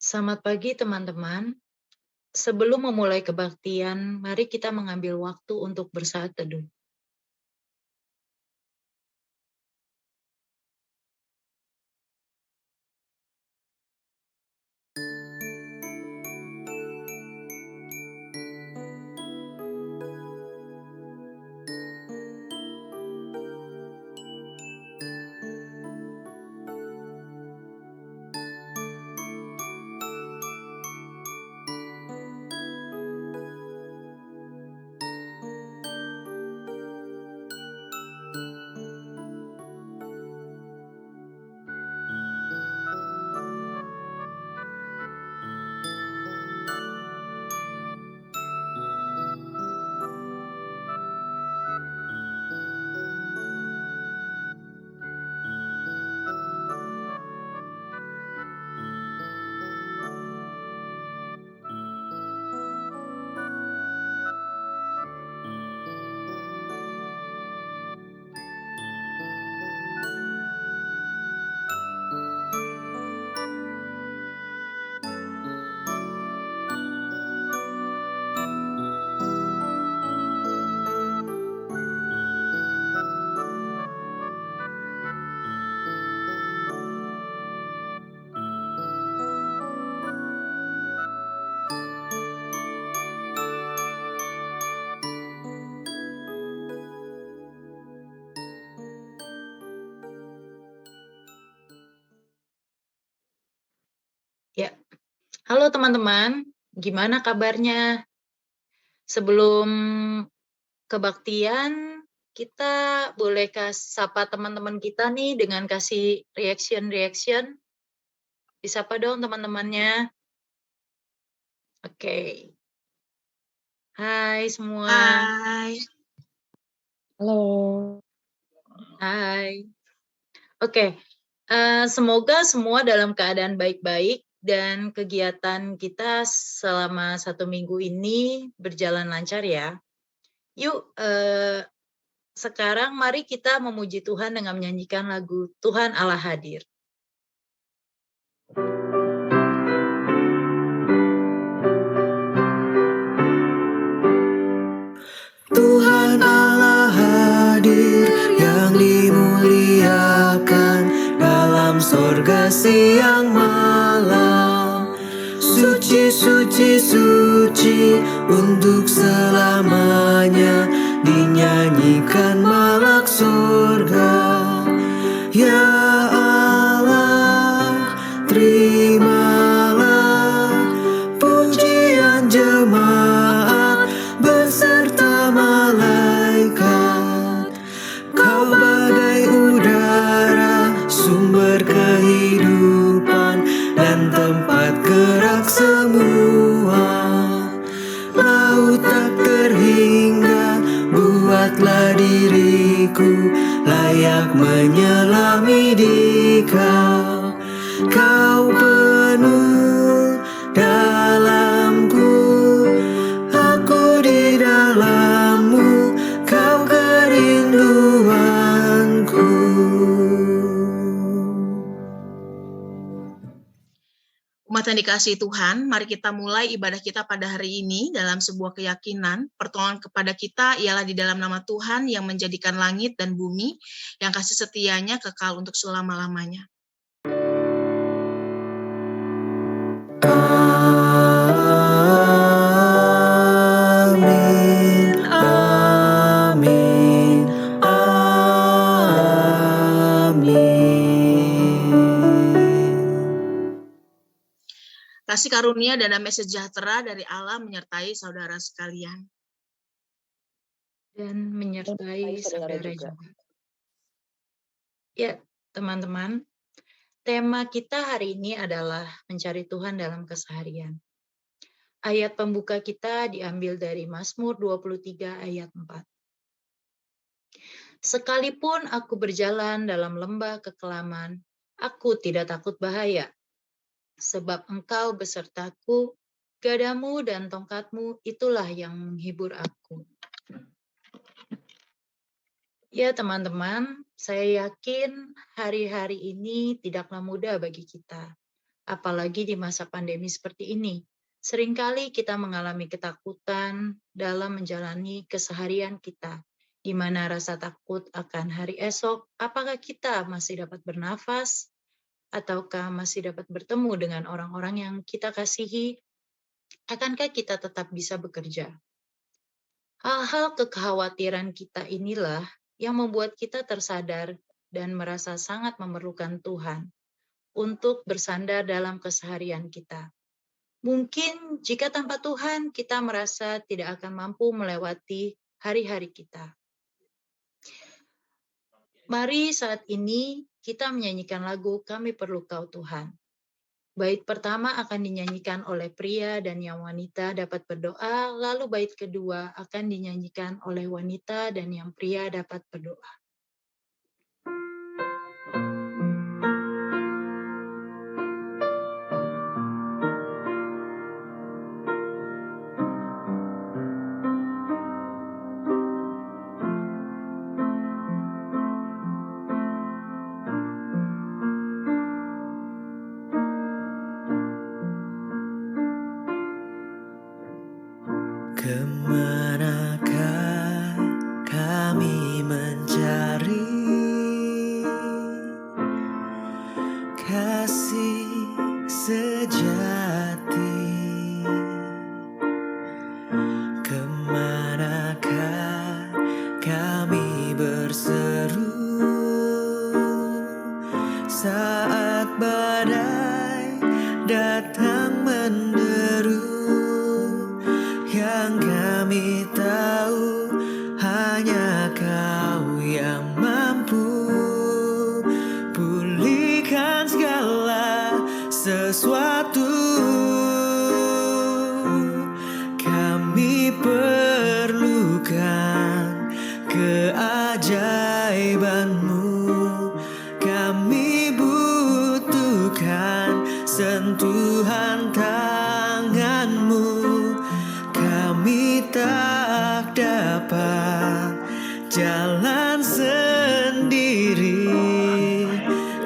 Selamat pagi teman-teman. Sebelum memulai kebaktian, mari kita mengambil waktu untuk bersaat teduh. Ya, halo teman-teman, gimana kabarnya? Sebelum kebaktian, kita boleh sapa teman-teman kita nih dengan kasih reaction. Disapa dong teman-temannya. Oke. Hai semua. Hai. Halo. Hai. Oke. Semoga semua dalam keadaan baik-baik dan kegiatan kita selama 1 minggu ini berjalan lancar ya. Yuk, sekarang mari kita memuji Tuhan dengan menyanyikan lagu Tuhan Allah Hadir. Tuhan Allah hadir yang dimuliakan dalam sorga siang malam. Suci, suci, suci untuk selamanya dinyanyikan malak surga. Ya Allah, terimalah pujian jemaat beserta malaikat. Kau bagai udara, sumber kehidupan dan tempat gerak semua. Laut tak terhingga, buatlah diriku layak menyelami di Kau. Kau penuh dalamku, aku di dalam-Mu, Kau kerinduanku. Umat yang dikasihi Tuhan, mari kita mulai ibadah kita pada hari ini dalam sebuah keyakinan. Pertolongan kepada kita ialah di dalam nama Tuhan yang menjadikan langit dan bumi, yang kasih setianya kekal untuk selama-lamanya. Amin, amin, amin. Kasih karunia dan damai sejahtera dari Allah menyertai saudara sekalian. Dan menyertai saudara juga. Ya, teman-teman, tema kita hari ini adalah mencari Tuhan dalam keseharian. Ayat pembuka kita diambil dari Mazmur 23 ayat 4. Sekalipun aku berjalan dalam lembah kekelaman, aku tidak takut bahaya. Sebab Engkau besertaku, gadamu dan tongkatmu itulah yang menghibur aku. Ya teman-teman, saya yakin hari-hari ini tidaklah mudah bagi kita. apalagi di masa pandemi seperti ini. Seringkali kita mengalami ketakutan dalam menjalani keseharian kita, di mana rasa takut akan hari esok, apakah kita masih dapat bernafas, ataukah masih dapat bertemu dengan orang-orang yang kita kasihi, akankah kita tetap bisa bekerja. Hal-hal kekhawatiran kita inilah yang membuat kita tersadar dan merasa sangat memerlukan Tuhan untuk bersandar dalam keseharian kita. Mungkin jika tanpa Tuhan kita merasa tidak akan mampu melewati hari-hari kita. Mari saat ini kita menyanyikan lagu Kami Perlu Kau Tuhan. Bait pertama akan dinyanyikan oleh pria dan yang wanita dapat berdoa, lalu bait kedua akan dinyanyikan oleh wanita dan yang pria dapat berdoa. Kemanakah kami mencari kasih sejati? Kemanakah kami berseru saat badai datang menderu? Yang kami tahu hanya Kau yang mampu pulihkan segala sesuatu. Kami perlukan keajaiban-Mu, kami butuhkan sentuhan tangan-Mu. Kami tak dapat jalan sendiri,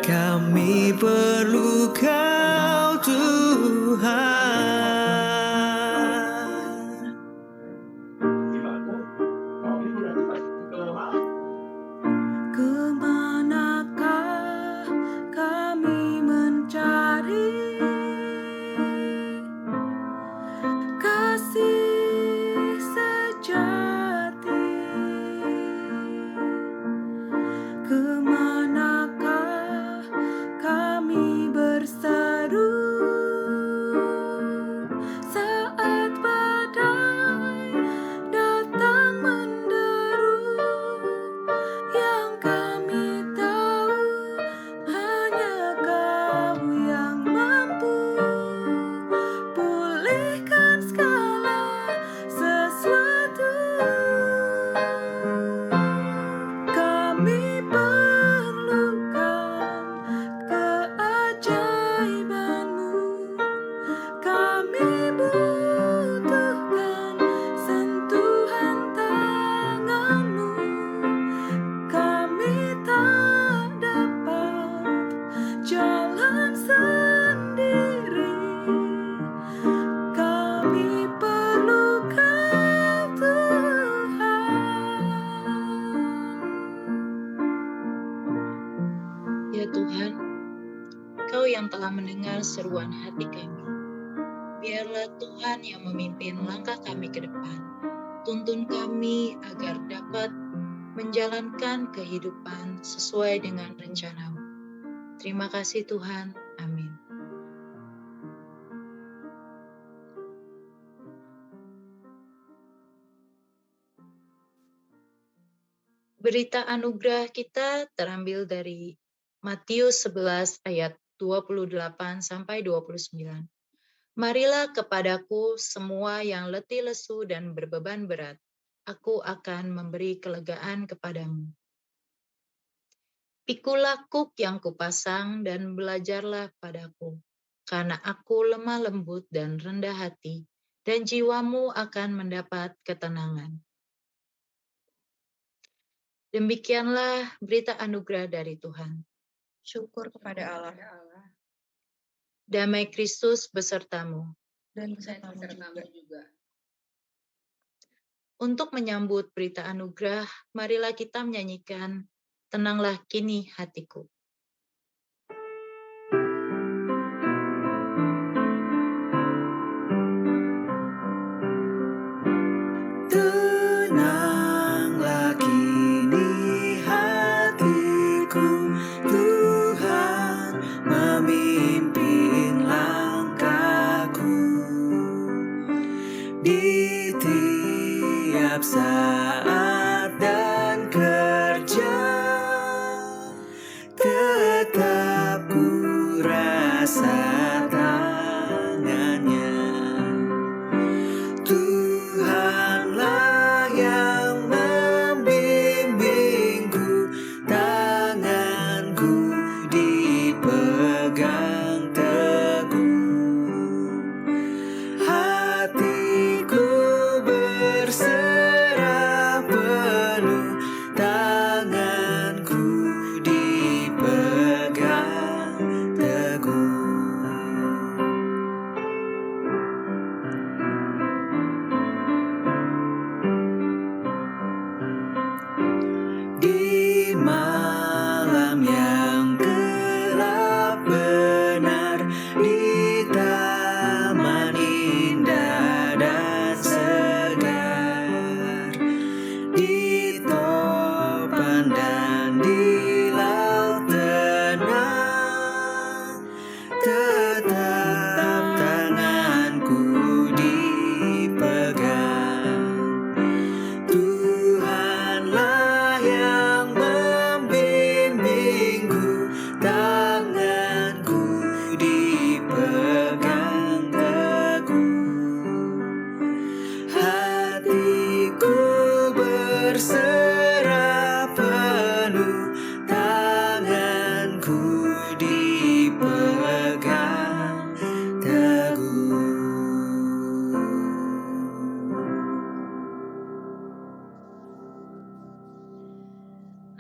kami perlu Kau Tuhan. Kemanakah kami mencari kasih sejati? Kemanakah kami berseru saat badai datang menderu? Yang kami tahu hanya Kau yang mampu pulihkan segala sesuatu. Kami perlukan keajaiban-Mu, kami butuhkan sentuhan tangan-Mu. Kami tak dapat jalan sendiri, kami perlu Kau Tuhan. Ya Tuhan, Kau yang telah mendengar seruan hati kami. Biarlah Tuhan yang memimpin langkah kami ke depan. Tuntun kami agar dapat menjalankan kehidupan sesuai dengan rencana-Mu. Terima kasih Tuhan. Amin. Berita anugerah kita terambil dari Matius 11 ayat 28 sampai 29. Marilah kepadaku semua yang letih lesu dan berbeban berat, aku akan memberi kelegaan kepadamu. Pikulah kuk yang kupasang dan belajarlah padaku, karena aku lemah lembut dan rendah hati, dan jiwamu akan mendapat ketenangan. Demikianlah berita anugerah dari Tuhan. Syukur kepada Allah. Damai Kristus besertamu. dan besertamu juga. Untuk menyambut berita anugerah, marilah kita menyanyikan Tenanglah Kini Hatiku. Tenanglah kini hatiku, Tuhan memimpin langkahku di tiap saat dan kerja. Tetap ku rasa tangannya. Tuhanlah yang membimbingku, tanganku dipegang teguh. Hatiku berserah penuh, tanganku dipegang teguh. Di malam yang gelap benar, di taman indah dan segar, di topan dan di laut tenang, tetap tanganku dipegang. Tuhanlah yang membimbingku, tanganku dipegang teguh. Hatiku berserah penuh, tanganku dipegang teguh.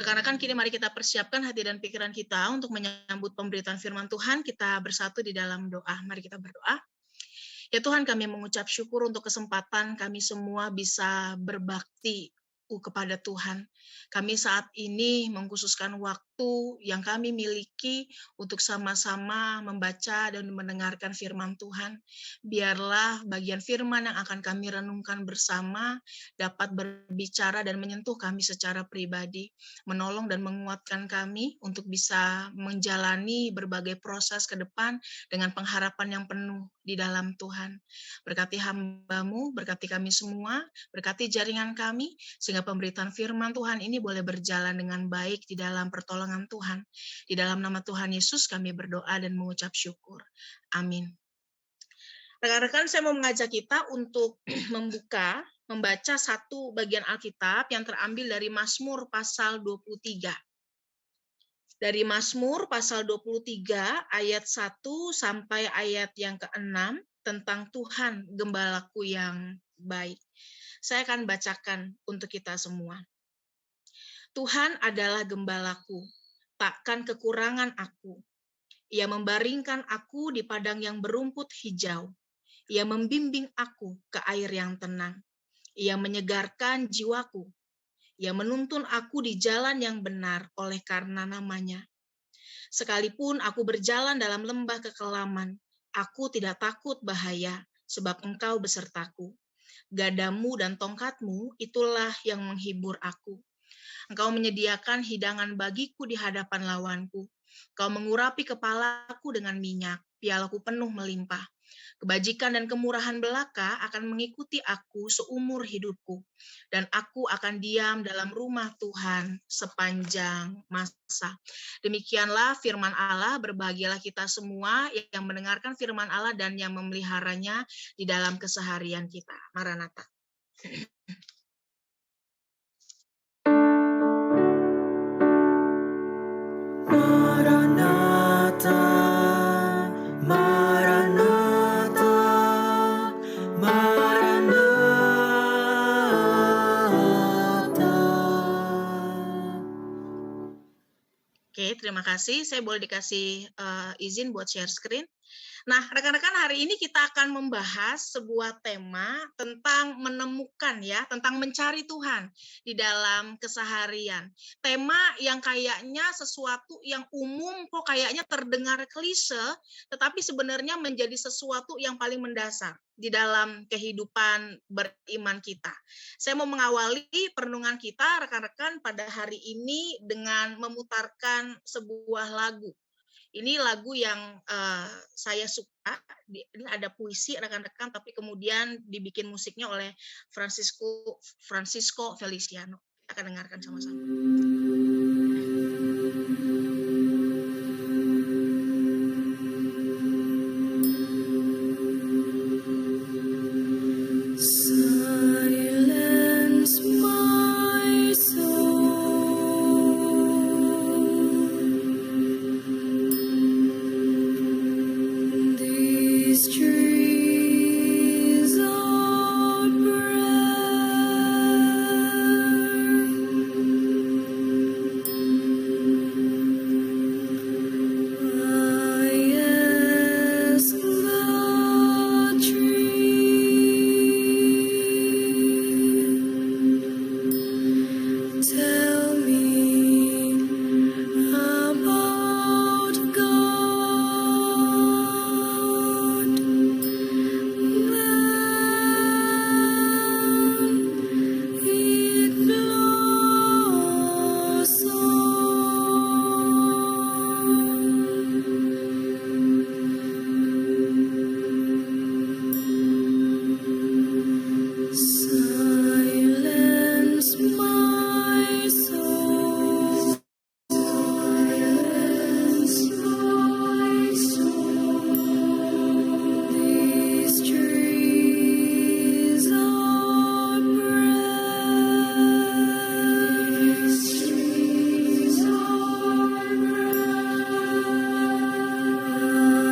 Rekan-rekan, kini mari kita persiapkan hati dan pikiran kita untuk menyambut pemberitaan firman Tuhan. Kita bersatu di dalam doa. Mari kita berdoa. Ya Tuhan, kami mengucap syukur untuk kesempatan kami semua bisa berbakti kepada Tuhan. Kami saat ini mengkhususkan waktu yang kami miliki untuk sama-sama membaca dan mendengarkan firman Tuhan. Biarlah bagian firman yang akan kami renungkan bersama dapat berbicara dan menyentuh kami secara pribadi, menolong dan menguatkan kami untuk bisa menjalani berbagai proses ke depan dengan pengharapan yang penuh di dalam Tuhan. Berkati hamba-Mu, berkati kami semua, berkati jaringan kami, sehingga pemberitaan firman Tuhan ini boleh berjalan dengan baik di dalam pertolongan Tuhan. Di dalam nama Tuhan Yesus kami berdoa dan mengucap syukur. Amin. Rekan-rekan, saya mau mengajak kita untuk membaca satu bagian Alkitab yang terambil dari Mazmur pasal 23. Dari Mazmur pasal 23 ayat 1 sampai ayat yang ke-6 tentang Tuhan gembalaku yang baik. Saya akan bacakan untuk kita semua. Tuhan adalah gembalaku, takkan kekurangan aku. Ia membaringkan aku di padang yang berumput hijau. Ia membimbing aku ke air yang tenang. Ia menyegarkan jiwaku. Ia menuntun aku di jalan yang benar oleh karena namanya. Sekalipun aku berjalan dalam lembah kekelaman, aku tidak takut bahaya, sebab Engkau besertaku. Gadamu dan tongkatmu itulah yang menghibur aku. Engkau menyediakan hidangan bagiku di hadapan lawanku. Kau mengurapi kepalaku dengan minyak, pialaku penuh melimpah. Kebajikan dan kemurahan belaka akan mengikuti aku seumur hidupku, dan aku akan diam dalam rumah Tuhan sepanjang masa. Demikianlah firman Allah, berbahagialah kita semua yang mendengarkan firman Allah dan yang memeliharanya di dalam keseharian kita. Maranatha. Maranatha, Maranatha, Maranatha. Oke, terima kasih. Saya boleh dikasih izin buat share screen. Nah, rekan-rekan, hari ini kita akan membahas sebuah tema tentang menemukan ya, tentang mencari Tuhan di dalam keseharian. Tema yang kayaknya sesuatu yang umum, kok kayaknya terdengar klise, tetapi sebenarnya menjadi sesuatu yang paling mendasar di dalam kehidupan beriman kita. Saya mau mengawali perenungan kita, rekan-rekan, pada hari ini dengan memutarkan sebuah lagu. Ini lagu yang saya suka. Ini ada puisi rekan-rekan, tapi kemudian dibikin musiknya oleh Francisco Feliciano. Kita akan dengarkan sama-sama. Silence my soul. These trees are I ask the tree, tell me about God. Then it silence my soul. Silence my soul. These trees are These trees are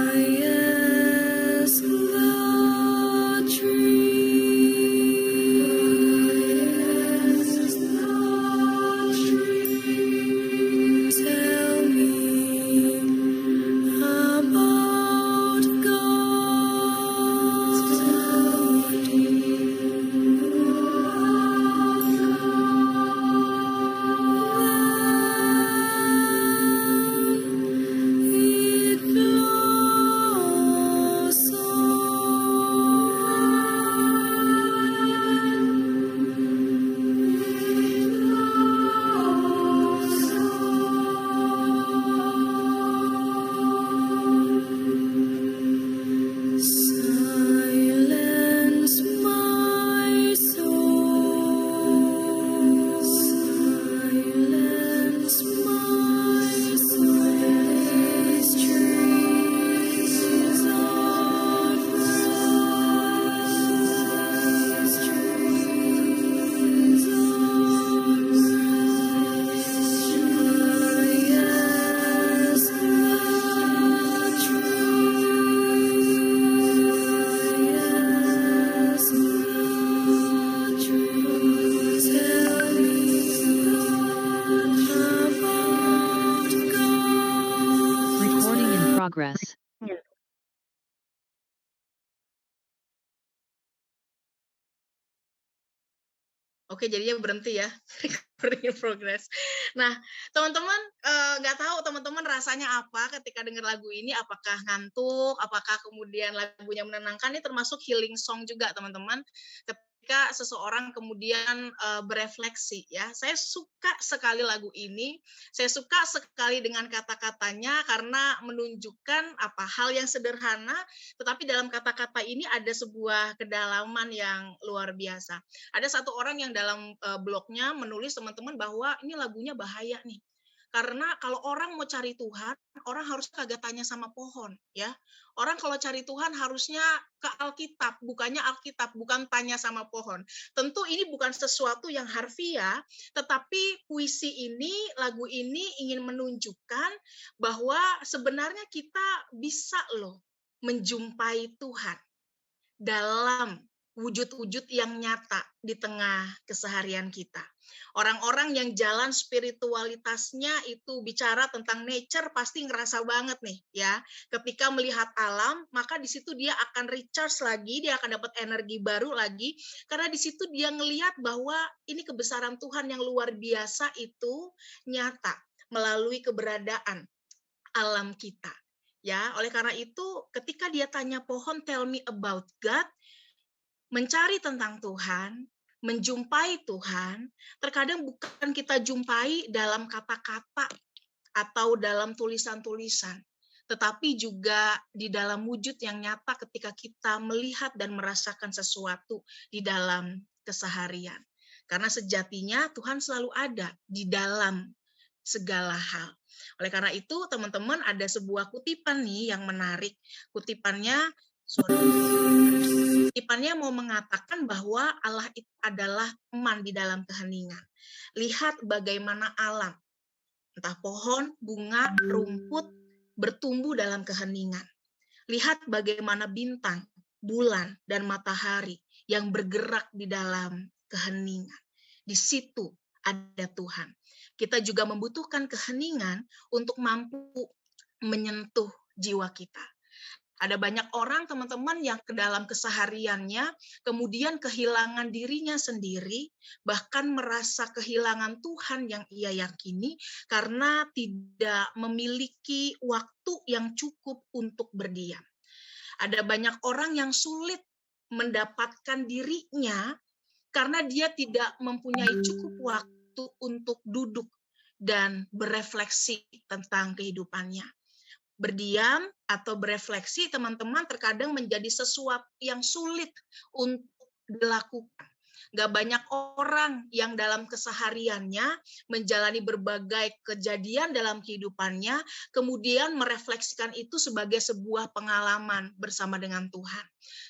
I ask the tree, tell me about Silence my soul. Silence my soul. These trees are These trees Recording in progress. Oke, jadinya berhenti ya. Recording in progress. Nah, teman-teman, nggak tahu teman-teman rasanya apa ketika dengar lagu ini, apakah ngantuk, apakah kemudian lagunya menenangkan, ini termasuk healing song juga, teman-teman. Ketika seseorang kemudian berefleksi, ya. Saya suka sekali lagu ini, saya suka sekali dengan kata-katanya karena menunjukkan apa hal yang sederhana, tetapi dalam kata-kata ini ada sebuah kedalaman yang luar biasa. Ada satu orang yang dalam blognya menulis, teman-teman, bahwa ini lagunya bahaya nih. Karena kalau orang mau cari Tuhan, orang harus kagak tanya sama pohon, ya. Orang kalau cari Tuhan harusnya ke Alkitab, bukannya Alkitab, bukan tanya sama pohon. Tentu ini bukan sesuatu yang harfiah, tetapi puisi ini, lagu ini ingin menunjukkan bahwa sebenarnya kita bisa loh menjumpai Tuhan dalam wujud-wujud yang nyata di tengah keseharian kita. Orang-orang yang jalan spiritualitasnya itu bicara tentang nature pasti ngerasa banget nih ya. Ketika melihat alam, maka di situ dia akan recharge lagi, dia akan dapat energi baru lagi karena di situ dia ngelihat bahwa ini kebesaran Tuhan yang luar biasa itu nyata melalui keberadaan alam kita. Ya, oleh karena itu ketika dia tanya pohon tell me about God, mencari tentang Tuhan, menjumpai Tuhan, terkadang bukan kita jumpai dalam kata-kata atau dalam tulisan-tulisan, tetapi juga di dalam wujud yang nyata ketika kita melihat dan merasakan sesuatu di dalam keseharian. Karena sejatinya Tuhan selalu ada di dalam segala hal. Oleh karena itu, teman-teman, ada sebuah kutipan nih yang menarik. Kutipannya mau mengatakan bahwa Allah itu adalah teman di dalam keheningan. Lihat bagaimana alam, entah pohon, bunga, rumput, bertumbuh dalam keheningan. Lihat bagaimana bintang, bulan, dan matahari yang bergerak di dalam keheningan. Di situ ada Tuhan. Kita juga membutuhkan keheningan untuk mampu menyentuh jiwa kita. Ada banyak orang, teman-teman, yang ke dalam kesehariannya kemudian kehilangan dirinya sendiri, bahkan merasa kehilangan Tuhan yang ia yakini karena tidak memiliki waktu yang cukup untuk berdiam. Ada banyak orang yang sulit mendapatkan dirinya karena dia tidak mempunyai cukup waktu untuk duduk dan berefleksi tentang kehidupannya. Berdiam atau berefleksi, teman-teman, terkadang menjadi sesuatu yang sulit untuk dilakukan. Gak banyak orang yang dalam kesehariannya menjalani berbagai kejadian dalam kehidupannya, kemudian merefleksikan itu sebagai sebuah pengalaman bersama dengan Tuhan.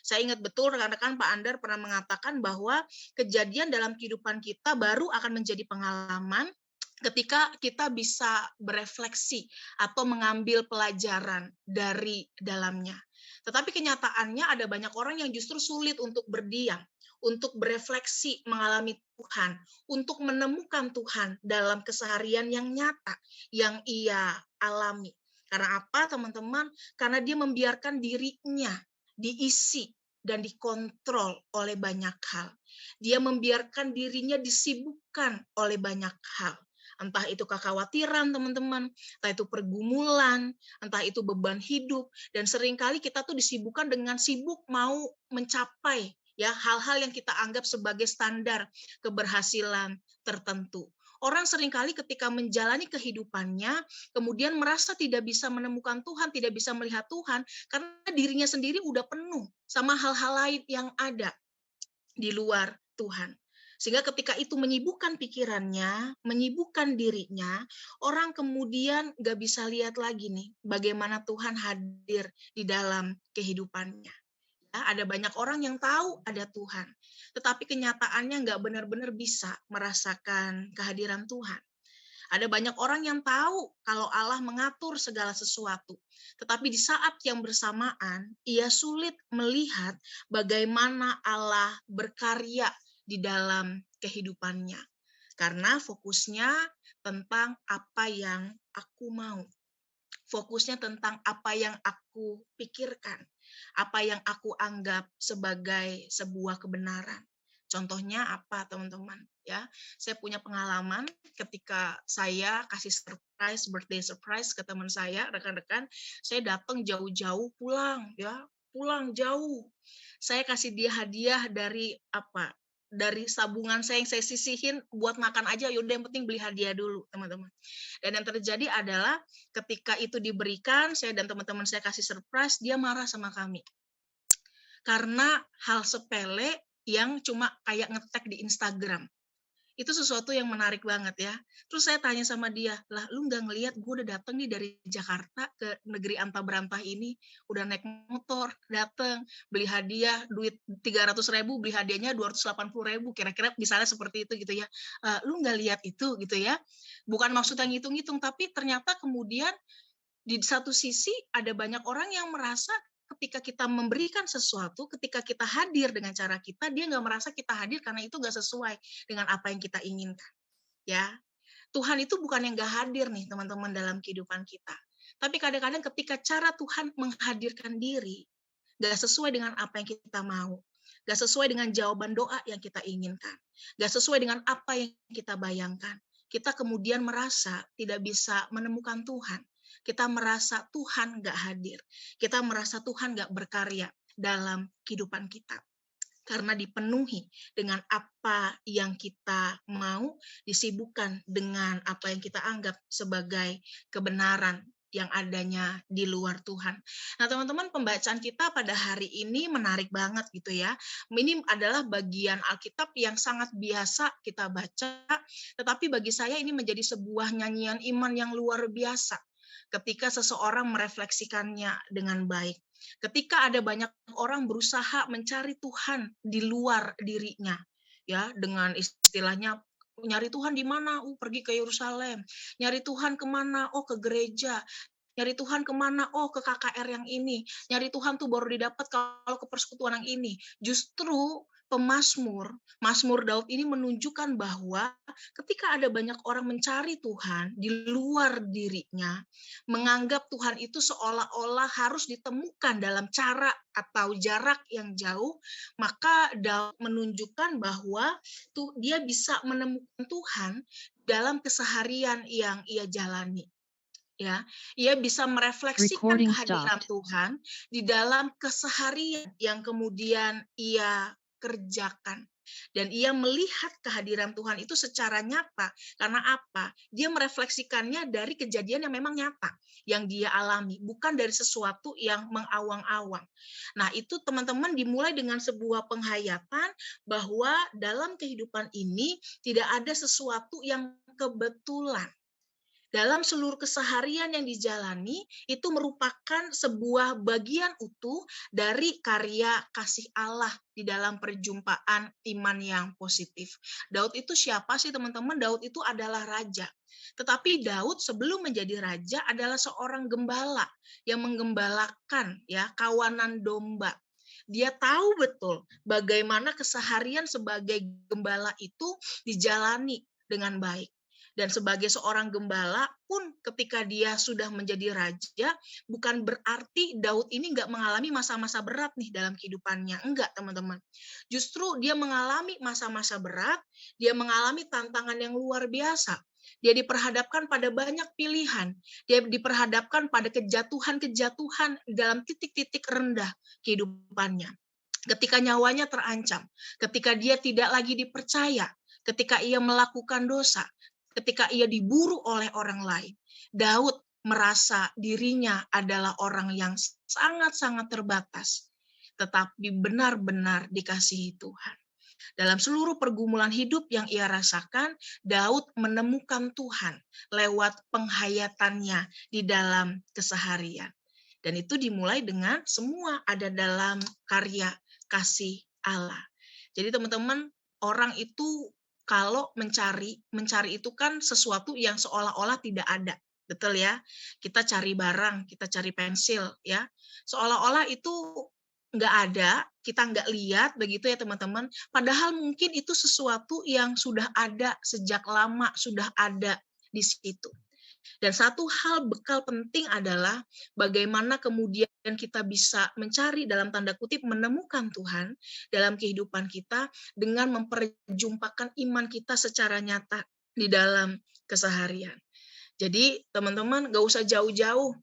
Saya ingat betul rekan-rekan Pak Andar pernah mengatakan bahwa kejadian dalam kehidupan kita baru akan menjadi pengalaman ketika kita bisa berefleksi atau mengambil pelajaran dari dalamnya. Tetapi kenyataannya ada banyak orang yang justru sulit untuk berdiam, untuk berefleksi mengalami Tuhan, untuk menemukan Tuhan dalam keseharian yang nyata yang ia alami. Karena apa, teman-teman? Karena dia membiarkan dirinya diisi dan dikontrol oleh banyak hal. Dia membiarkan dirinya disibukkan oleh banyak hal. Entah itu kekhawatiran, teman-teman, entah itu pergumulan, entah itu beban hidup, dan seringkali kita tuh disibukkan dengan sibuk mau mencapai ya hal-hal yang kita anggap sebagai standar keberhasilan tertentu. Orang seringkali ketika menjalani kehidupannya, kemudian merasa tidak bisa menemukan Tuhan, tidak bisa melihat Tuhan, karena dirinya sendiri udah penuh sama hal-hal lain yang ada di luar Tuhan. Sehingga ketika itu menyibukkan pikirannya, menyibukkan dirinya, orang kemudian gak bisa lihat lagi nih bagaimana Tuhan hadir di dalam kehidupannya. Ya, ada banyak orang yang tahu ada Tuhan, tetapi kenyataannya gak benar-benar bisa merasakan kehadiran Tuhan. Ada banyak orang yang tahu kalau Allah mengatur segala sesuatu, tetapi di saat yang bersamaan, ia sulit melihat bagaimana Allah berkarya di dalam kehidupannya. Karena fokusnya tentang apa yang aku mau. Fokusnya tentang apa yang aku pikirkan, apa yang aku anggap sebagai sebuah kebenaran. Contohnya apa, teman-teman? Ya, saya punya pengalaman ketika saya kasih surprise, birthday surprise ke teman saya, rekan-rekan, saya datang jauh-jauh pulang, ya, pulang jauh. Saya kasih dia hadiah dari apa? Dari tabungan saya yang saya sisihin buat makan aja, yaudah yang penting beli hadiah dulu, teman-teman. Dan yang terjadi adalah ketika itu diberikan, saya dan teman-teman saya kasih surprise, dia marah sama kami. Karena hal sepele yang cuma kayak nge-tag di Instagram. Itu sesuatu yang menarik banget ya. Terus saya tanya sama dia, lah lu nggak ngelihat gue udah datang nih dari Jakarta ke negeri anta berantah ini, udah naik motor, datang, beli hadiah, duit 300.000, beli hadiahnya 280.000, kira-kira misalnya seperti itu gitu ya. Lu nggak lihat itu gitu ya. Bukan maksudnya ngitung-ngitung, tapi ternyata kemudian di satu sisi ada banyak orang yang merasa ketika kita memberikan sesuatu, ketika kita hadir dengan cara kita, dia nggak merasa kita hadir karena itu nggak sesuai dengan apa yang kita inginkan. Ya, Tuhan itu bukan yang nggak hadir nih teman-teman dalam kehidupan kita. Tapi kadang-kadang ketika cara Tuhan menghadirkan diri, nggak sesuai dengan apa yang kita mau, nggak sesuai dengan jawaban doa yang kita inginkan, nggak sesuai dengan apa yang kita bayangkan, kita kemudian merasa tidak bisa menemukan Tuhan. Kita merasa Tuhan nggak hadir. Kita merasa Tuhan nggak berkarya dalam kehidupan kita. Karena dipenuhi dengan apa yang kita mau, disibukkan dengan apa yang kita anggap sebagai kebenaran yang adanya di luar Tuhan. Nah, teman-teman, pembacaan kita pada hari ini menarik banget gitu ya. Ini adalah bagian Alkitab yang sangat biasa kita baca, tetapi bagi saya ini menjadi sebuah nyanyian iman yang luar biasa ketika seseorang merefleksikannya dengan baik. Ketika ada banyak orang berusaha mencari Tuhan di luar dirinya, ya, dengan istilahnya nyari Tuhan di mana? Pergi ke Yerusalem. Nyari Tuhan kemana? Oh, ke gereja. Nyari Tuhan kemana? Oh, ke KKR yang ini. Nyari Tuhan tuh baru didapat kalau ke persekutuan yang ini. Justru Mazmur Daud ini menunjukkan bahwa ketika ada banyak orang mencari Tuhan di luar dirinya, menganggap Tuhan itu seolah-olah harus ditemukan dalam cara atau jarak yang jauh, maka Daud menunjukkan bahwa dia bisa menemukan Tuhan dalam keseharian yang ia jalani. Ya, ia bisa merefleksikan Recording kehadiran stopped. Tuhan di dalam keseharian yang kemudian ia kerjakan. Dan ia melihat kehadiran Tuhan itu secara nyata. Karena apa? Dia merefleksikannya dari kejadian yang memang nyata, yang dia alami, bukan dari sesuatu yang mengawang-awang. Nah, itu teman-teman dimulai dengan sebuah penghayatan bahwa dalam kehidupan ini tidak ada sesuatu yang kebetulan. Dalam seluruh keseharian yang dijalani, itu merupakan sebuah bagian utuh dari karya kasih Allah di dalam perjumpaan iman yang positif. Daud itu siapa sih teman-teman? Daud itu adalah raja. Tetapi Daud sebelum menjadi raja adalah seorang gembala yang menggembalakan ya kawanan domba. Dia tahu betul bagaimana keseharian sebagai gembala itu dijalani dengan baik. Dan sebagai seorang gembala pun ketika dia sudah menjadi raja, bukan berarti Daud ini nggak mengalami masa-masa berat nih dalam kehidupannya. Enggak, teman-teman. Justru dia mengalami masa-masa berat, dia mengalami tantangan yang luar biasa. Dia diperhadapkan pada banyak pilihan. Dia diperhadapkan pada kejatuhan-kejatuhan dalam titik-titik rendah kehidupannya. Ketika nyawanya terancam, ketika dia tidak lagi dipercaya, ketika ia melakukan dosa, ketika ia diburu oleh orang lain, Daud merasa dirinya adalah orang yang sangat-sangat terbatas, tetapi benar-benar dikasihi Tuhan. Dalam seluruh pergumulan hidup yang ia rasakan, Daud menemukan Tuhan lewat penghayatannya di dalam keseharian. Dan itu dimulai dengan semua ada dalam karya kasih Allah. Jadi teman-teman, orang itu kalau mencari itu kan sesuatu yang seolah-olah tidak ada. Betul ya? Kita cari barang, kita cari pensil ya. Seolah-olah itu nggak ada, kita nggak lihat begitu ya teman-teman. Padahal mungkin itu sesuatu yang sudah ada sejak lama, sudah ada di situ. Dan satu hal bekal penting adalah bagaimana kemudian kita bisa mencari dalam tanda kutip menemukan Tuhan dalam kehidupan kita dengan memperjumpakan iman kita secara nyata di dalam keseharian. Jadi teman-teman gak usah jauh-jauh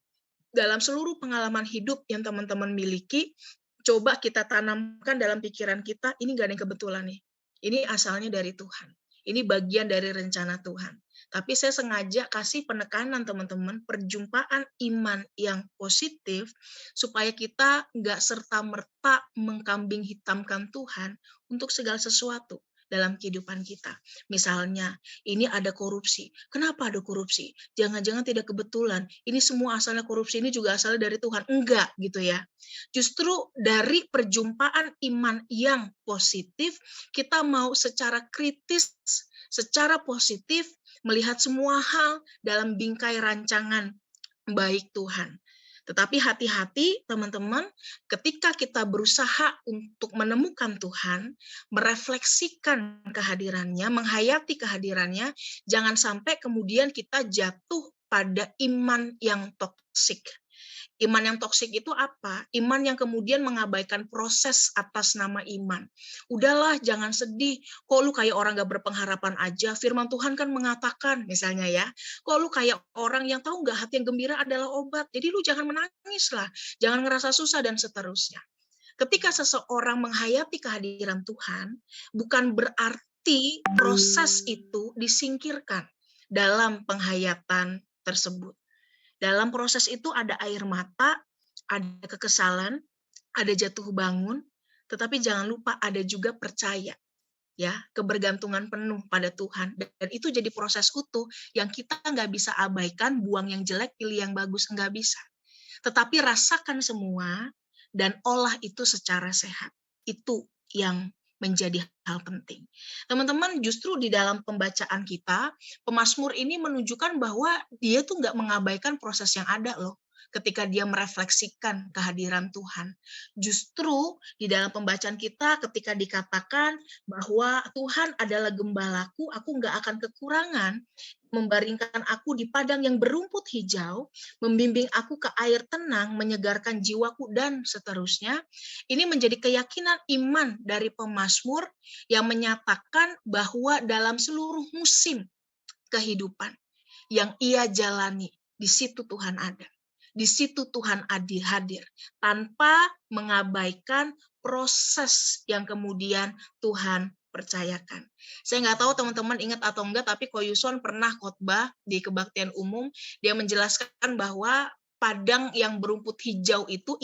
dalam seluruh pengalaman hidup yang teman-teman miliki, coba kita tanamkan dalam pikiran kita, ini gak ada yang kebetulan nih. Ini asalnya dari Tuhan. Ini bagian dari rencana Tuhan. Tapi saya sengaja kasih penekanan teman-teman, perjumpaan iman yang positif, supaya kita nggak serta-merta mengkambing hitamkan Tuhan untuk segala sesuatu dalam kehidupan kita. Misalnya, ini ada korupsi. Kenapa ada korupsi? Jangan-jangan tidak kebetulan. Ini semua asalnya korupsi, ini juga asalnya dari Tuhan. Enggak, gitu ya. Justru dari perjumpaan iman yang positif, kita mau secara kritis, secara positif, melihat semua hal dalam bingkai rancangan baik Tuhan. Tetapi hati-hati teman-teman, ketika kita berusaha untuk menemukan Tuhan, merefleksikan kehadirannya, menghayati kehadirannya, jangan sampai kemudian kita jatuh pada iman yang toksik. Iman yang toksik itu apa? Iman yang kemudian mengabaikan proses atas nama iman. Udahlah, jangan sedih. Kok lu kayak orang gak berpengharapan aja? Firman Tuhan kan mengatakan, misalnya ya, kok lu kayak orang yang tahu nggak hati yang gembira adalah obat. Jadi lu jangan menangis lah, jangan ngerasa susah dan seterusnya. Ketika seseorang menghayati kehadiran Tuhan, bukan berarti proses itu disingkirkan dalam penghayatan tersebut. Dalam proses itu ada air mata, ada kekesalan, ada jatuh bangun, tetapi jangan lupa ada juga percaya, ya, kebergantungan penuh pada Tuhan. Dan itu jadi proses utuh yang kita nggak bisa abaikan, buang yang jelek, pilih yang bagus, nggak bisa. Tetapi rasakan semua dan olah itu secara sehat. Itu yang menjadi hal penting. Teman-teman, justru di dalam pembacaan kita, pemazmur ini menunjukkan bahwa dia tuh nggak mengabaikan proses yang ada loh ketika dia merefleksikan kehadiran Tuhan. Justru di dalam pembacaan kita ketika dikatakan bahwa Tuhan adalah gembalaku, aku nggak akan kekurangan, membaringkan aku di padang yang berumput hijau, membimbing aku ke air tenang, menyegarkan jiwaku, dan seterusnya. Ini menjadi keyakinan iman dari pemazmur yang menyatakan bahwa dalam seluruh musim kehidupan yang ia jalani, di situ Tuhan ada. Di situ Tuhan hadir, tanpa mengabaikan proses yang kemudian Tuhan percayakan. Saya nggak tahu teman-teman ingat atau enggak, tapi Ko Yuson pernah khotbah di kebaktian umum, dia menjelaskan bahwa padang yang berumput hijau itu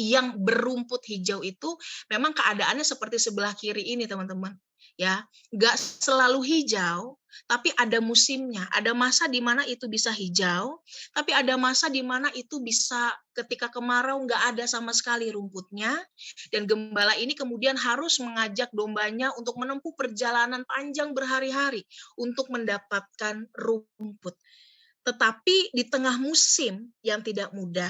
memang keadaannya seperti sebelah kiri ini teman-teman. Ya, nggak selalu hijau, tapi ada musimnya. Ada masa di mana itu bisa hijau, tapi ada masa di mana itu bisa ketika kemarau nggak ada sama sekali rumputnya, dan gembala ini kemudian harus mengajak dombanya untuk menempuh perjalanan panjang berhari-hari untuk mendapatkan rumput. Tetapi di tengah musim yang tidak mudah,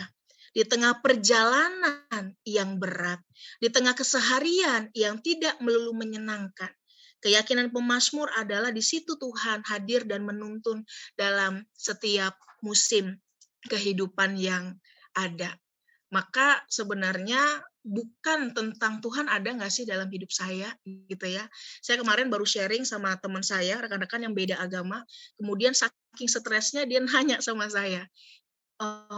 di tengah perjalanan yang berat, di tengah keseharian yang tidak melulu menyenangkan, keyakinan pemazmur adalah di situ Tuhan hadir dan menuntun dalam setiap musim kehidupan yang ada. Maka sebenarnya bukan tentang Tuhan ada nggak sih dalam hidup saya, gitu ya. Saya kemarin baru sharing sama teman saya, rekan-rekan yang beda agama, kemudian saking stresnya dia nanya sama saya,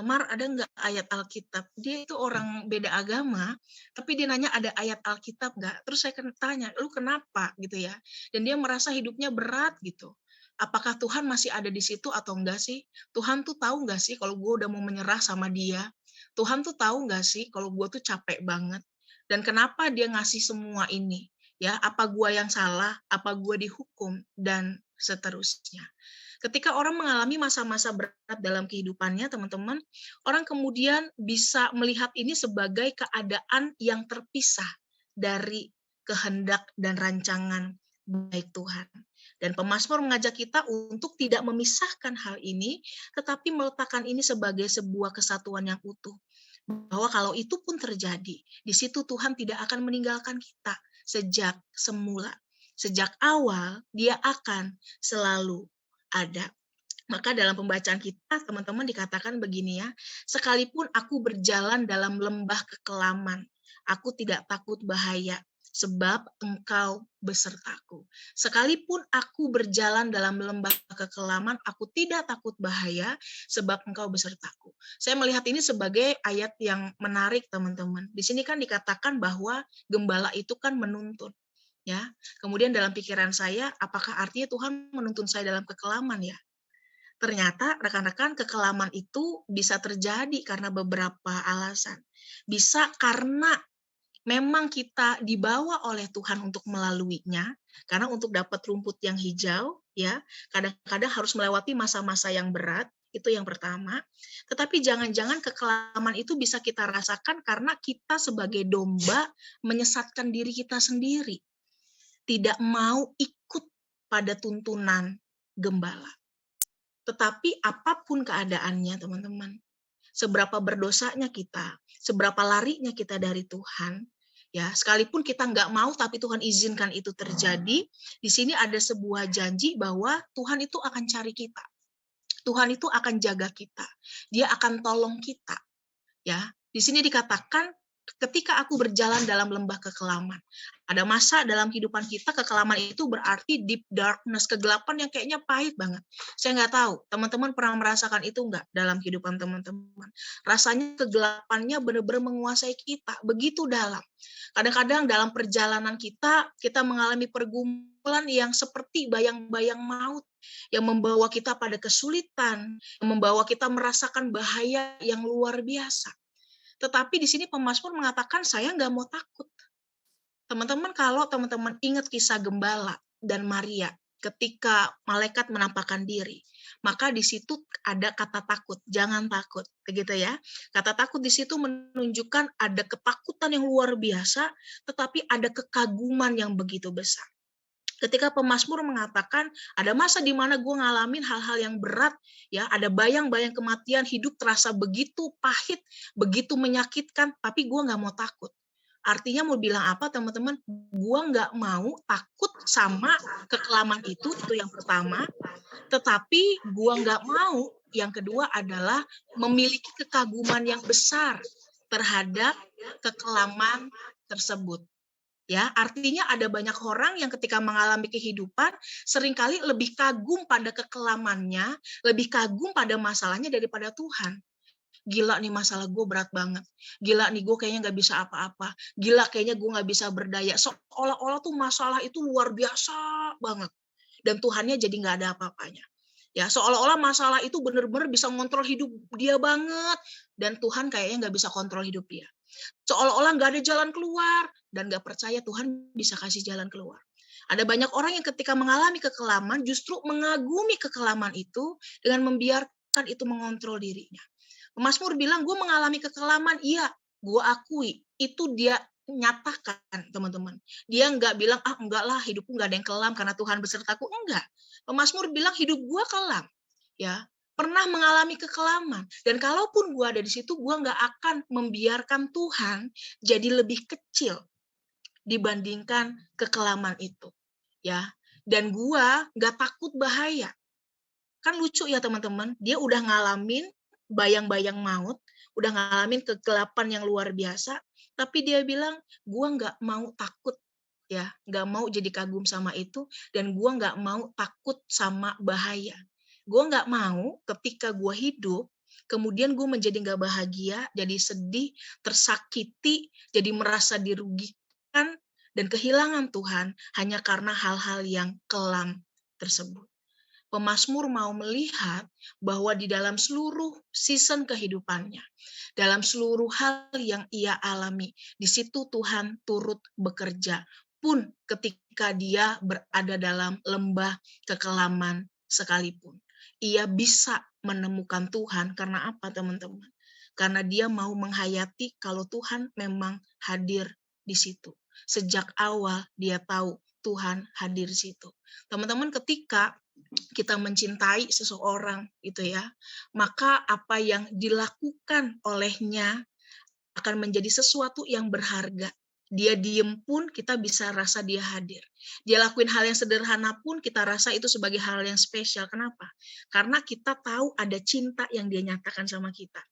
Mar, ada nggak ayat Alkitab? Dia itu orang beda agama, tapi dia nanya ada ayat Alkitab nggak? Terus saya tanya, lu kenapa gitu ya? Dan dia merasa hidupnya berat gitu. Apakah Tuhan masih ada di situ atau enggak sih? Tuhan tuh tahu nggak sih kalau gue udah mau menyerah sama dia? Tuhan tuh tahu nggak sih kalau gue tuh capek banget? Dan kenapa dia ngasih semua ini? Ya, apa gue yang salah? Apa gue dihukum? Dan seterusnya. Ketika orang mengalami masa-masa berat dalam kehidupannya, teman-teman, orang kemudian bisa melihat ini sebagai keadaan yang terpisah dari kehendak dan rancangan baik Tuhan. Dan pemazmur mengajak kita untuk tidak memisahkan hal ini, tetapi meletakkan ini sebagai sebuah kesatuan yang utuh. Bahwa kalau itu pun terjadi, di situ Tuhan tidak akan meninggalkan kita sejak semula. Sejak awal, dia akan selalu ada. Maka dalam pembacaan kita, teman-teman, dikatakan begini ya, sekalipun aku berjalan dalam lembah kekelaman, aku tidak takut bahaya, sebab engkau besertaku. Sekalipun aku berjalan dalam lembah kekelaman, aku tidak takut bahaya, sebab engkau besertaku. Saya melihat ini sebagai ayat yang menarik, teman-teman. Di sini kan dikatakan bahwa gembala itu kan menuntun. Ya, kemudian dalam pikiran saya, apakah artinya Tuhan menuntun saya dalam kekelaman ya? Ternyata rekan-rekan kekelaman itu bisa terjadi karena beberapa alasan. Bisa karena memang kita dibawa oleh Tuhan untuk melaluinya, karena untuk dapat rumput yang hijau, ya, kadang-kadang harus melewati masa-masa yang berat, itu yang pertama. Tetapi jangan-jangan kekelaman itu bisa kita rasakan karena kita sebagai domba menyesatkan diri kita sendiri. Tidak mau ikut pada tuntunan gembala. Tetapi apapun keadaannya, teman-teman, seberapa berdosanya kita, seberapa larinya kita dari Tuhan. Ya, sekalipun kita nggak mau, tapi Tuhan izinkan itu terjadi. Di sini ada sebuah janji bahwa Tuhan itu akan cari kita. Tuhan itu akan jaga kita. Dia akan tolong kita. Ya, di sini dikatakan ketika aku berjalan dalam lembah kekelaman. Ada masa dalam kehidupan kita kekelaman itu berarti deep darkness, kegelapan yang kayaknya pahit banget. Saya nggak tahu, teman-teman pernah merasakan itu nggak dalam kehidupan teman-teman? Rasanya kegelapannya benar-benar menguasai kita, begitu dalam. Kadang-kadang dalam perjalanan kita mengalami pergumulan yang seperti bayang-bayang maut, yang membawa kita pada kesulitan, yang membawa kita merasakan bahaya yang luar biasa. Tetapi di sini pemazmur mengatakan, saya nggak mau takut. Teman-teman, kalau teman-teman ingat kisah Gembala dan Maria ketika malaikat menampakkan diri, maka di situ ada kata takut, jangan takut, begitu ya. Kata takut di situ menunjukkan ada ketakutan yang luar biasa, tetapi ada kekaguman yang begitu besar. Ketika pemazmur mengatakan ada masa di mana gue ngalamin hal-hal yang berat, ya ada bayang-bayang kematian, hidup terasa begitu pahit, begitu menyakitkan, tapi gue nggak mau takut. Artinya mau bilang apa teman-teman? Gue nggak mau takut sama kekelaman itu yang pertama. Tetapi gue nggak mau, yang kedua adalah memiliki kekaguman yang besar terhadap kekelaman tersebut. Ya, artinya ada banyak orang yang ketika mengalami kehidupan seringkali lebih kagum pada kekelamannya, lebih kagum pada masalahnya daripada Tuhan. Gila nih masalah gue berat banget. Gila nih gue kayaknya nggak bisa apa-apa. Gila kayaknya gue nggak bisa berdaya. Seolah-olah tuh masalah itu luar biasa banget. Dan Tuhannya jadi nggak ada apa-apanya. Ya, seolah-olah masalah itu benar-benar bisa ngontrol hidup dia banget. Dan Tuhan kayaknya nggak bisa kontrol hidup dia. Seolah-olah nggak ada jalan keluar dan nggak percaya Tuhan bisa kasih jalan keluar. Ada banyak orang yang ketika mengalami kekelaman justru mengagumi kekelaman itu dengan membiarkan itu mengontrol dirinya. Mazmur bilang, gue mengalami kekelaman, iya, gue akui. Itu dia nyatakan, teman-teman. Dia nggak bilang, enggak lah, hidupku nggak ada yang kelam karena Tuhan besertaku. Enggak. Mazmur bilang, hidup gue kelam. Ya, pernah mengalami kekelaman. Dan kalaupun gue ada di situ, gue nggak akan membiarkan Tuhan jadi lebih kecil dibandingkan kekelaman itu. Ya, dan gue nggak takut bahaya. Kan lucu ya teman-teman, dia udah ngalamin bayang-bayang maut, udah ngalamin kegelapan yang luar biasa, tapi dia bilang, gue nggak mau takut. Ya, nggak mau jadi kagum sama itu, dan gue nggak mau takut sama bahaya. Gue nggak mau ketika gue hidup, kemudian gue menjadi nggak bahagia, jadi sedih, tersakiti, jadi merasa dirugikan, dan kehilangan Tuhan hanya karena hal-hal yang kelam tersebut. Pemazmur mau melihat bahwa di dalam seluruh season kehidupannya, dalam seluruh hal yang ia alami, di situ Tuhan turut bekerja, pun ketika dia berada dalam lembah kekelaman sekalipun. Ia bisa menemukan Tuhan karena apa teman-teman? Karena dia mau menghayati kalau Tuhan memang hadir di situ. Sejak awal dia tahu Tuhan hadir di situ. Teman-teman, ketika kita mencintai seseorang itu ya, maka apa yang dilakukan olehnya akan menjadi sesuatu yang berharga. Dia diem pun kita bisa rasa dia hadir. Dia lakuin hal yang sederhana pun kita rasa itu sebagai hal yang spesial. Kenapa? Karena kita tahu ada cinta yang dia nyatakan sama kita.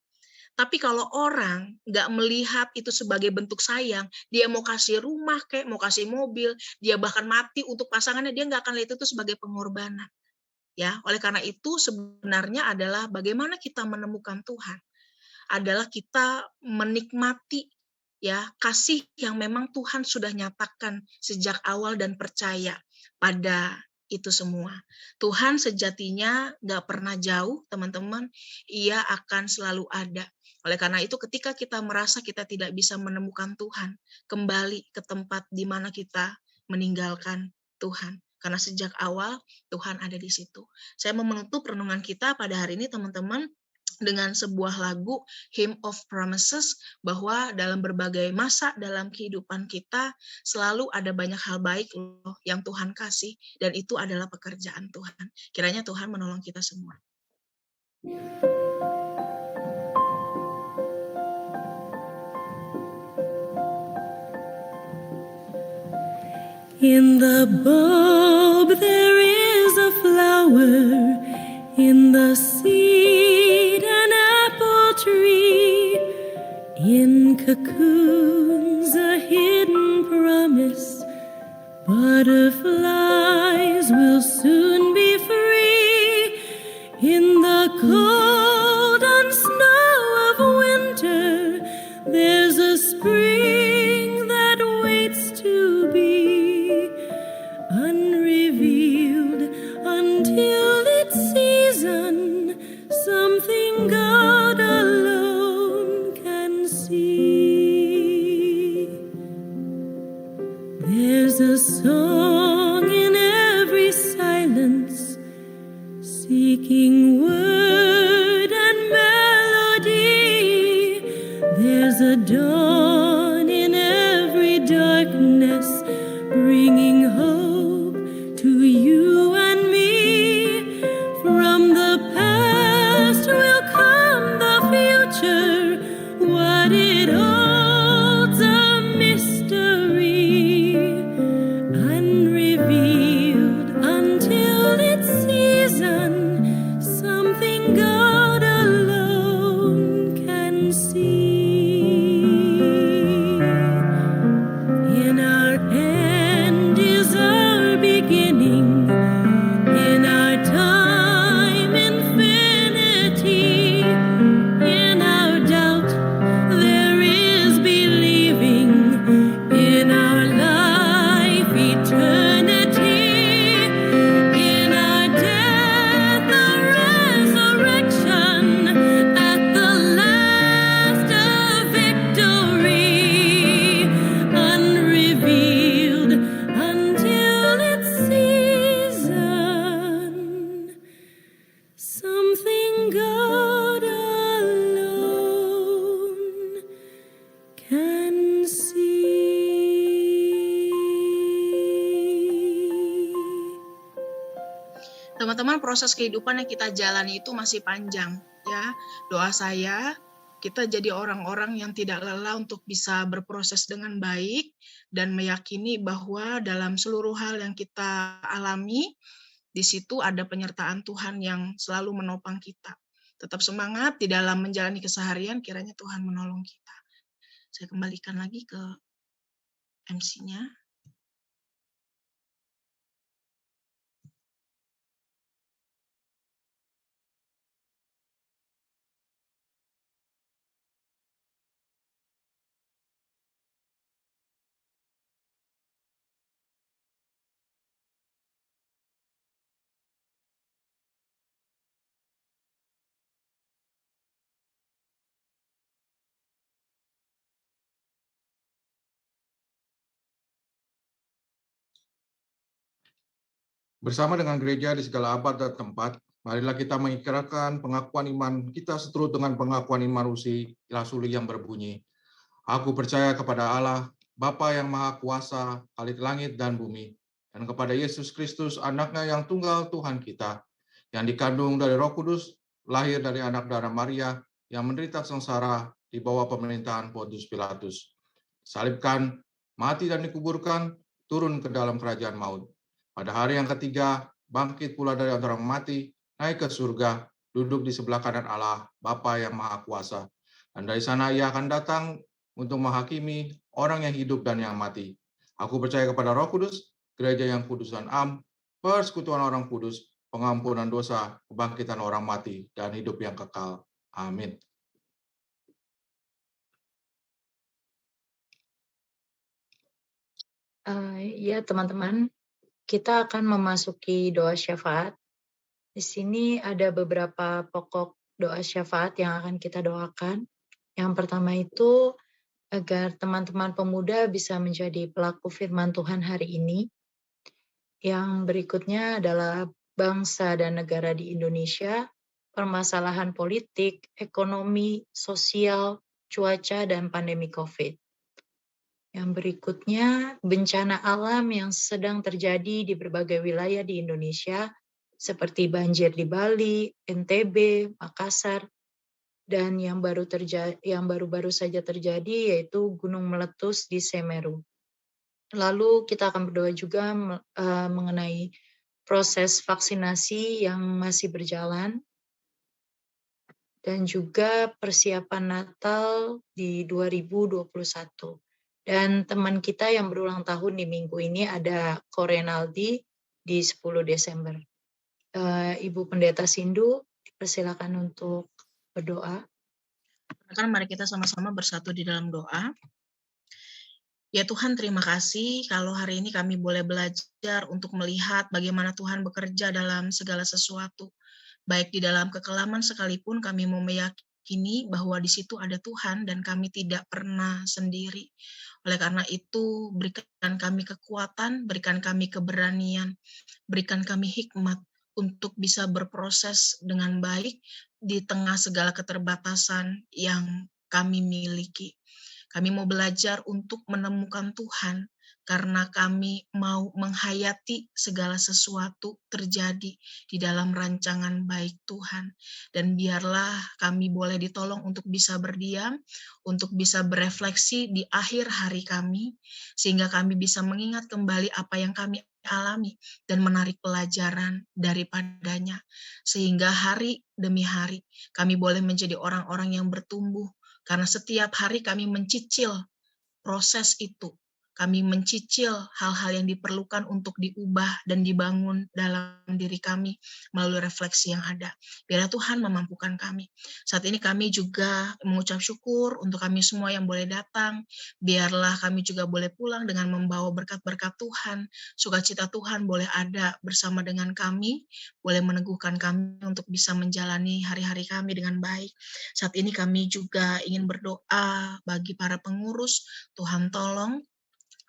Tapi kalau orang nggak melihat itu sebagai bentuk sayang, dia mau kasih rumah, kayak mau kasih mobil, dia bahkan mati untuk pasangannya, dia nggak akan lihat itu sebagai pengorbanan. Ya, oleh karena itu sebenarnya adalah bagaimana kita menemukan Tuhan. Adalah kita menikmati ya kasih yang memang Tuhan sudah nyatakan sejak awal dan percaya pada itu semua. Tuhan sejatinya nggak pernah jauh, teman-teman. Ia akan selalu ada. Oleh karena itu ketika kita merasa kita tidak bisa menemukan Tuhan, kembali ke tempat di mana kita meninggalkan Tuhan. Karena sejak awal Tuhan ada di situ. Saya mau menutup renungan kita pada hari ini teman-teman dengan sebuah lagu Hymn of Promises, bahwa dalam berbagai masa dalam kehidupan kita selalu ada banyak hal baik loh yang Tuhan kasih, dan itu adalah pekerjaan Tuhan. Kiranya Tuhan menolong kita semua. In the bulb there is a flower, in the seed an apple tree, in cocoons a hidden promise. Butterflies will soon be free. In the cold and snow of winter, there's a spring that waits to be unrevealed until its season, something God alone can see. There's a song in every silence, seeking word and melody. There's a dawn in every darkness, bringing hope to you and me. From the past will come the future, what it holds a mystery, unrevealed until its season, something God alone can see. In our end is our beginning, in our time infinity, in our doubt there is believing, in our life eternity, in our death a resurrection, at the last a victory, unrevealed until its season, something God alone can see. Teman-teman, proses kehidupan yang kita jalani itu masih panjang, ya. Doa saya, kita jadi orang-orang yang tidak lelah untuk bisa berproses dengan baik dan meyakini bahwa dalam seluruh hal yang kita alami, di situ ada penyertaan Tuhan yang selalu menopang kita. Tetap semangat di dalam menjalani keseharian, kiranya Tuhan menolong kita. Saya kembalikan lagi ke MC-nya. Bersama dengan gereja di segala abad dan tempat, marilah kita mengikrarkan pengakuan iman kita seturut dengan pengakuan iman rasuli yang berbunyi, Aku percaya kepada Allah, Bapa yang Maha Kuasa, Khalik langit dan bumi, dan kepada Yesus Kristus, anaknya yang tunggal Tuhan kita, yang dikandung dari Roh Kudus, lahir dari anak darah Maria, yang menderita sengsara di bawah pemerintahan Pontius Pilatus, salibkan, mati dan dikuburkan, turun ke dalam kerajaan maut. Pada hari yang ketiga, bangkit pula dari antara orang mati, naik ke surga, duduk di sebelah kanan Allah, Bapa yang Maha Kuasa. Dan dari sana ia akan datang untuk menghakimi orang yang hidup dan yang mati. Aku percaya kepada Roh Kudus, gereja yang kudus dan am, persekutuan orang kudus, pengampunan dosa, kebangkitan orang mati, dan hidup yang kekal. Amin. Ya teman-teman, kita akan memasuki doa syafaat. Di sini ada beberapa pokok doa syafaat yang akan kita doakan. Yang pertama itu agar teman-teman pemuda bisa menjadi pelaku firman Tuhan hari ini. Yang berikutnya adalah bangsa dan negara di Indonesia, permasalahan politik, ekonomi, sosial, cuaca, dan pandemi COVID. Yang berikutnya, bencana alam yang sedang terjadi di berbagai wilayah di Indonesia, seperti banjir di Bali, NTB, Makassar, dan yang baru-baru saja terjadi yaitu gunung meletus di Semeru. Lalu kita akan berdoa juga mengenai proses vaksinasi yang masih berjalan dan juga persiapan Natal di 2021. Dan teman kita yang berulang tahun di minggu ini ada Ko Renaldi di 10 Desember. Ibu Pendeta Sindu, dipersilakan untuk berdoa. Mari kita sama-sama bersatu di dalam doa. Ya Tuhan, terima kasih kalau hari ini kami boleh belajar untuk melihat bagaimana Tuhan bekerja dalam segala sesuatu. Baik di dalam kekelaman sekalipun kami mau meyakini bahwa di situ ada Tuhan dan kami tidak pernah sendiri. Oleh karena itu, berikan kami kekuatan, berikan kami keberanian, berikan kami hikmat untuk bisa berproses dengan baik di tengah segala keterbatasan yang kami miliki. Kami mau belajar untuk menemukan Tuhan karena kami mau menghayati segala sesuatu terjadi di dalam rancangan baik Tuhan. Dan biarlah kami boleh ditolong untuk bisa berdiam, untuk bisa berefleksi di akhir hari kami, sehingga kami bisa mengingat kembali apa yang kami alami dan menarik pelajaran daripadanya. Sehingga hari demi hari kami boleh menjadi orang-orang yang bertumbuh, karena setiap hari kami mencicil proses itu. Kami mencicil hal-hal yang diperlukan untuk diubah dan dibangun dalam diri kami melalui refleksi yang ada. Biarlah Tuhan memampukan kami. Saat ini kami juga mengucap syukur untuk kami semua yang boleh datang. Biarlah kami juga boleh pulang dengan membawa berkat-berkat Tuhan. Sukacita Tuhan boleh ada bersama dengan kami, boleh meneguhkan kami untuk bisa menjalani hari-hari kami dengan baik. Saat ini kami juga ingin berdoa bagi para pengurus. Tuhan tolong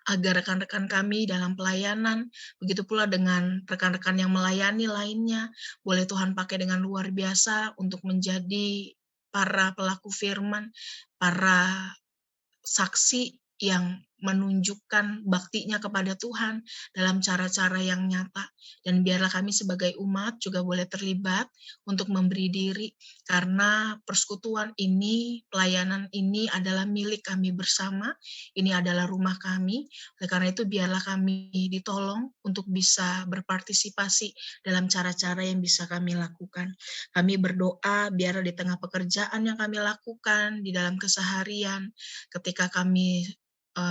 agar rekan-rekan kami dalam pelayanan, begitu pula dengan rekan-rekan yang melayani lainnya, boleh Tuhan pakai dengan luar biasa untuk menjadi para pelaku firman, para saksi yang menunjukkan baktinya kepada Tuhan dalam cara-cara yang nyata. Dan biarlah kami sebagai umat juga boleh terlibat untuk memberi diri, karena persekutuan ini, pelayanan ini adalah milik kami bersama, ini adalah rumah kami. Oleh karena itu biarlah kami ditolong untuk bisa berpartisipasi dalam cara-cara yang bisa kami lakukan. Kami berdoa biarlah di tengah pekerjaan yang kami lakukan, di dalam keseharian, ketika kami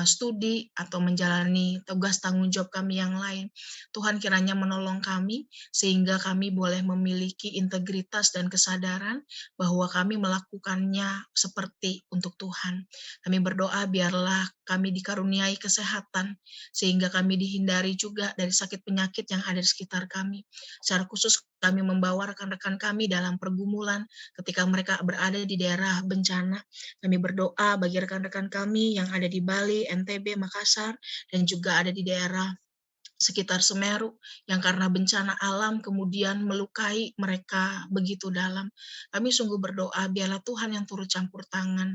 studi atau menjalani tugas tanggung jawab kami yang lain, Tuhan kiranya menolong kami sehingga kami boleh memiliki integritas dan kesadaran bahwa kami melakukannya seperti untuk Tuhan. Kami berdoa biarlah kami dikaruniai kesehatan sehingga kami dihindari juga dari sakit penyakit yang ada di sekitar kami. Secara khusus kami membawa rekan-rekan kami dalam pergumulan ketika mereka berada di daerah bencana. Kami berdoa bagi rekan-rekan kami yang ada di Bali, NTB, Makassar, dan juga ada di daerah sekitar Semeru yang karena bencana alam kemudian melukai mereka begitu dalam. Kami sungguh berdoa biarlah Tuhan yang turut campur tangan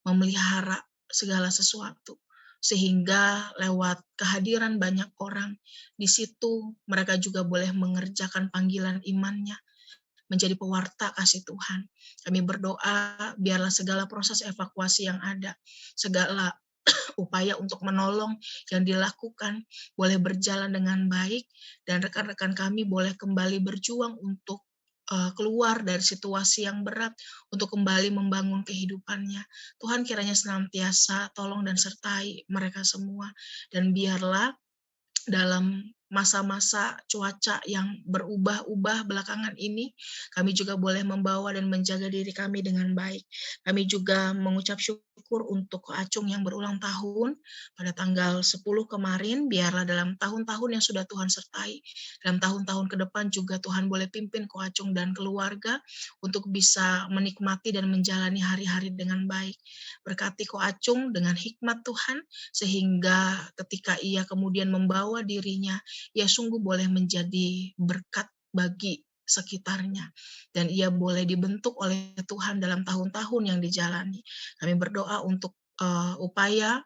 memelihara segala sesuatu, sehingga lewat kehadiran banyak orang di situ mereka juga boleh mengerjakan panggilan imannya, menjadi pewarta kasih Tuhan. Kami berdoa biarlah segala proses evakuasi yang ada, segala upaya untuk menolong yang dilakukan boleh berjalan dengan baik, dan rekan-rekan kami boleh kembali berjuang untuk keluar dari situasi yang berat, untuk kembali membangun kehidupannya. Tuhan kiranya senantiasa tolong dan sertai mereka semua, dan biarlah dalam masa-masa cuaca yang berubah-ubah belakangan ini, kami juga boleh membawa dan menjaga diri kami dengan baik. Kami juga mengucap syukur untuk Ko Acung yang berulang tahun pada tanggal 10 kemarin, biarlah dalam tahun-tahun yang sudah Tuhan sertai, dalam tahun-tahun ke depan juga Tuhan boleh pimpin Ko Acung dan keluarga untuk bisa menikmati dan menjalani hari-hari dengan baik. Berkati Ko Acung dengan hikmat Tuhan, sehingga ketika ia kemudian membawa dirinya, ia sungguh boleh menjadi berkat bagi sekitarnya, dan ia boleh dibentuk oleh Tuhan dalam tahun-tahun yang dijalani. Kami berdoa untuk upaya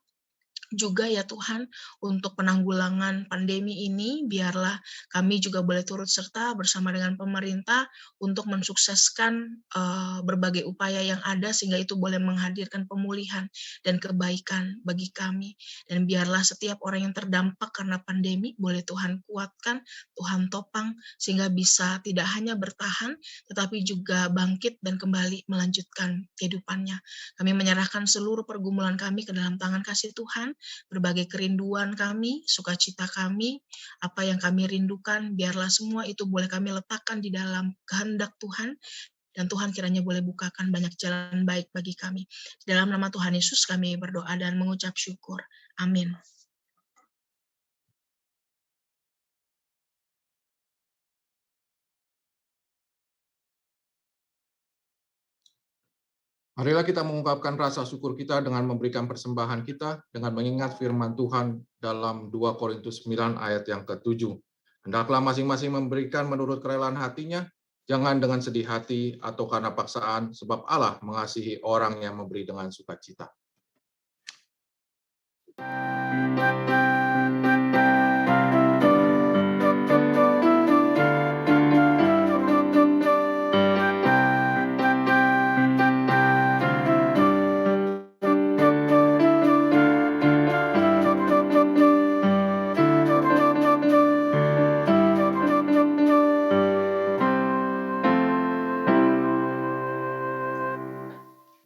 juga ya Tuhan, untuk penanggulangan pandemi ini, biarlah kami juga boleh turut serta bersama dengan pemerintah untuk mensukseskan berbagai upaya yang ada, sehingga itu boleh menghadirkan pemulihan dan kebaikan bagi kami. Dan biarlah setiap orang yang terdampak karena pandemi boleh Tuhan kuatkan, Tuhan topang, sehingga bisa tidak hanya bertahan, tetapi juga bangkit dan kembali melanjutkan kehidupannya. Kami menyerahkan seluruh pergumulan kami ke dalam tangan kasih Tuhan, berbagai kerinduan kami, sukacita kami, apa yang kami rindukan, biarlah semua itu boleh kami letakkan di dalam kehendak Tuhan, dan Tuhan kiranya boleh bukakan banyak jalan baik bagi kami. Dalam nama Tuhan Yesus kami berdoa dan mengucap syukur. Amin. Marilah kita mengungkapkan rasa syukur kita dengan memberikan persembahan kita dengan mengingat firman Tuhan dalam 2 Korintus 9 ayat yang ke-7. Hendaklah masing-masing memberikan menurut kerelaan hatinya, jangan dengan sedih hati atau karena paksaan, sebab Allah mengasihi orang yang memberi dengan sukacita.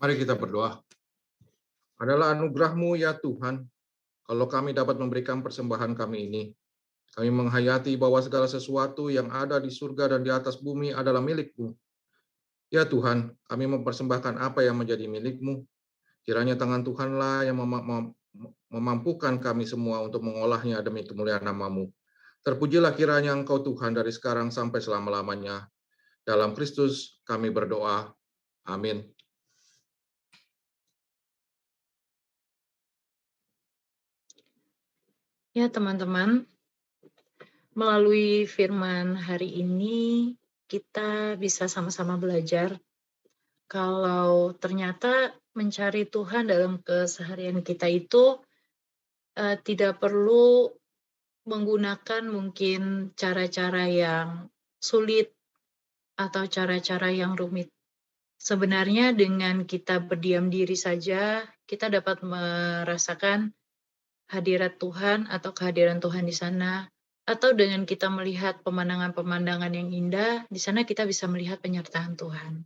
Mari kita berdoa. Adalah anugerah-Mu ya Tuhan, kalau kami dapat memberikan persembahan kami ini. Kami menghayati bahwa segala sesuatu yang ada di surga dan di atas bumi adalah milik-Mu. Ya Tuhan, kami mempersembahkan apa yang menjadi milik-Mu. Kiranya tangan Tuhanlah yang memampukan kami semua untuk mengolahnya demi kemuliaan nama-Mu. Terpujilah kiranya Engkau Tuhan dari sekarang sampai selama-lamanya. Dalam Kristus kami berdoa. Amin. Ya teman-teman, melalui firman hari ini kita bisa sama-sama belajar kalau ternyata mencari Tuhan dalam keseharian kita itu tidak perlu menggunakan mungkin cara-cara yang sulit atau cara-cara yang rumit. Sebenarnya dengan kita berdiam diri saja, kita dapat merasakan hadirat Tuhan atau kehadiran Tuhan di sana, atau dengan kita melihat pemandangan-pemandangan yang indah, di sana kita bisa melihat penyertaan Tuhan.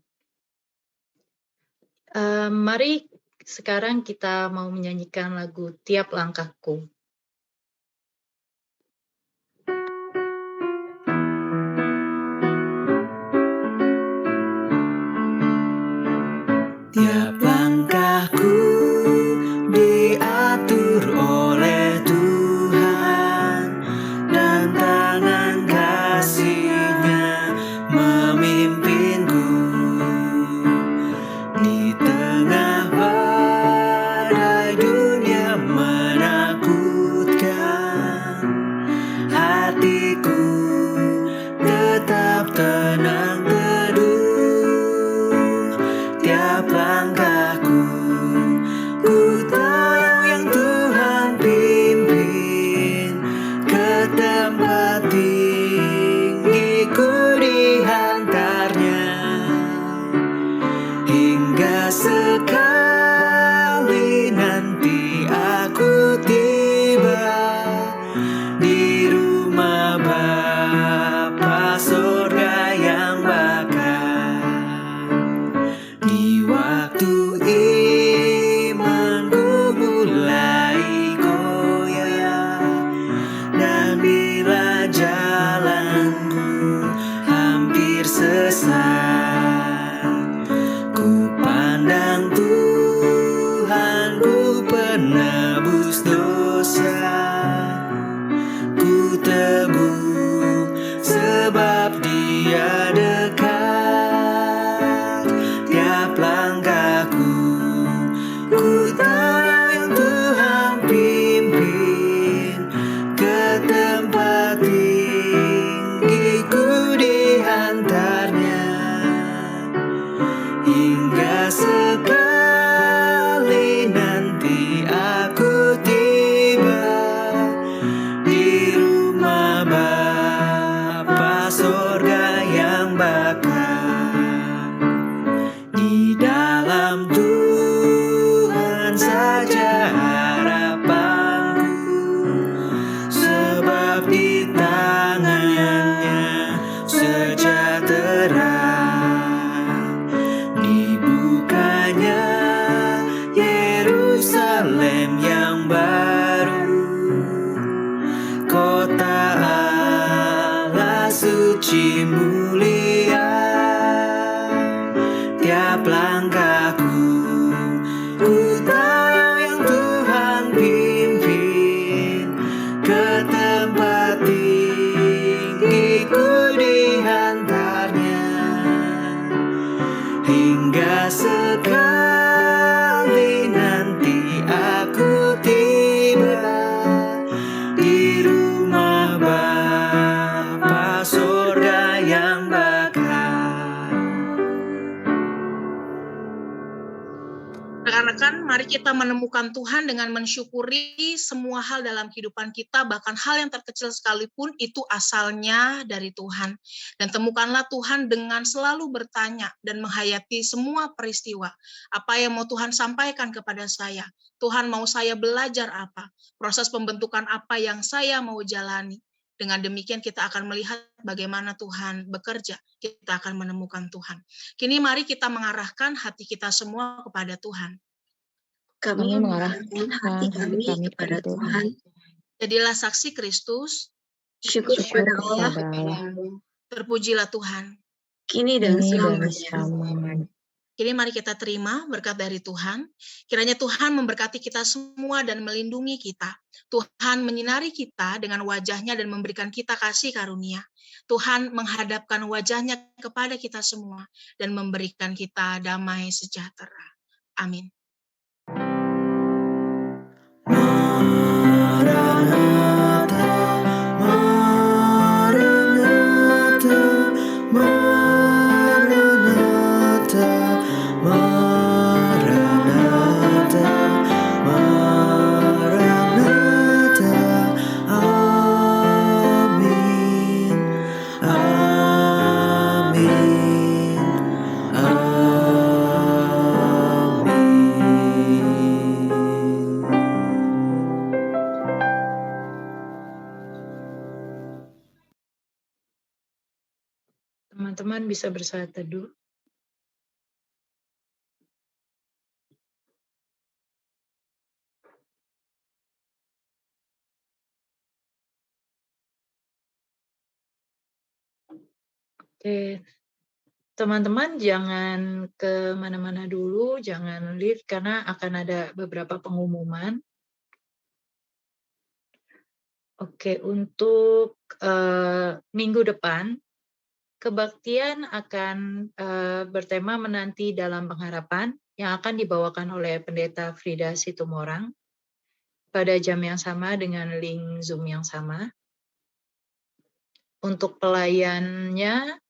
Mari sekarang kita mau menyanyikan lagu Tiap Langkahku. Tiap langkahku diatur oleh Tuhan, dan tangan kasih-Nya memimpinku. Di tengah badai dunia menakutkan, hatiku tetap tenang teduh. Tiap langkahku, ku tahu yang Tuhan pimpin ke tempat tinggi, ku dihantarnya. Hingga sekali nanti aku tiba di rumah Bapa surga yang bakal. Di waktu imanku mulai goyah, dan bila jalanku hampir sesat, ku pandang Tuhan, ku penebus dosa. Ku teguh sebab Dia dekat. Tiap langkahku, ku tahu yang Tuhan pimpin ke tempat tinggi, ku dihantarnya. hingga sekali nanti aku tiba di rumah Bapa surga yang bakal. Rekan-rekan, mari kita menemukan Tuhan dengan mensyukuri semua hal dalam kehidupan kita, bahkan hal yang terkecil sekalipun itu asalnya dari Tuhan. Dan temukanlah Tuhan dengan selalu bertanya dan menghayati semua peristiwa. Apa yang mau Tuhan sampaikan kepada saya? Tuhan mau saya belajar apa? Proses pembentukan apa yang saya mau jalani? Dengan demikian kita akan melihat bagaimana Tuhan bekerja. Kita akan menemukan Tuhan. Kini mari kita mengarahkan hati kita semua kepada Tuhan. Kami mengarahkan hati kami kepada Tuhan. Jadilah saksi Kristus, Syukur kepada Allah, terpujilah Tuhan. kini dan selamanya. Kini mari kita terima berkat dari Tuhan. Kiranya Tuhan memberkati kita semua dan melindungi kita. Tuhan menyinari kita dengan wajahnya dan memberikan kita kasih karunia. Tuhan menghadapkan wajahnya kepada kita semua dan memberikan kita damai sejahtera. Amin. Maranatha, Maranatha, Maranatha, Maranatha, Maranatha. Amin, amin, amin. Teman-teman bisa bersaat teduh. Oke, teman-teman jangan ke mana-mana dulu, jangan leave karena akan ada beberapa pengumuman. Oke, untuk minggu depan, kebaktian akan bertema menanti dalam pengharapan yang akan dibawakan oleh Pendeta Frida Situmorang pada jam yang sama dengan link Zoom yang sama. Untuk pelayannya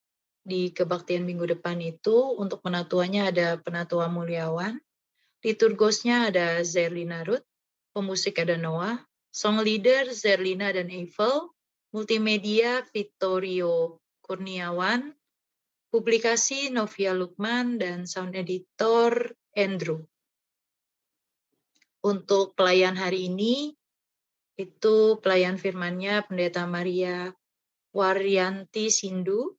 di kebaktian minggu depan itu, untuk penatuannya ada Penatua Mulyawan, liturgosnya ada Zerlina Ruth, pemusik ada Noah, song leader Zerlina dan Eiffel, multimedia Vittorio Kurniawan, publikasi Novia Lukman, dan sound editor Andrew. Untuk pelayan hari ini, itu pelayan firmannya Pendeta Maria Waryanti Sindu,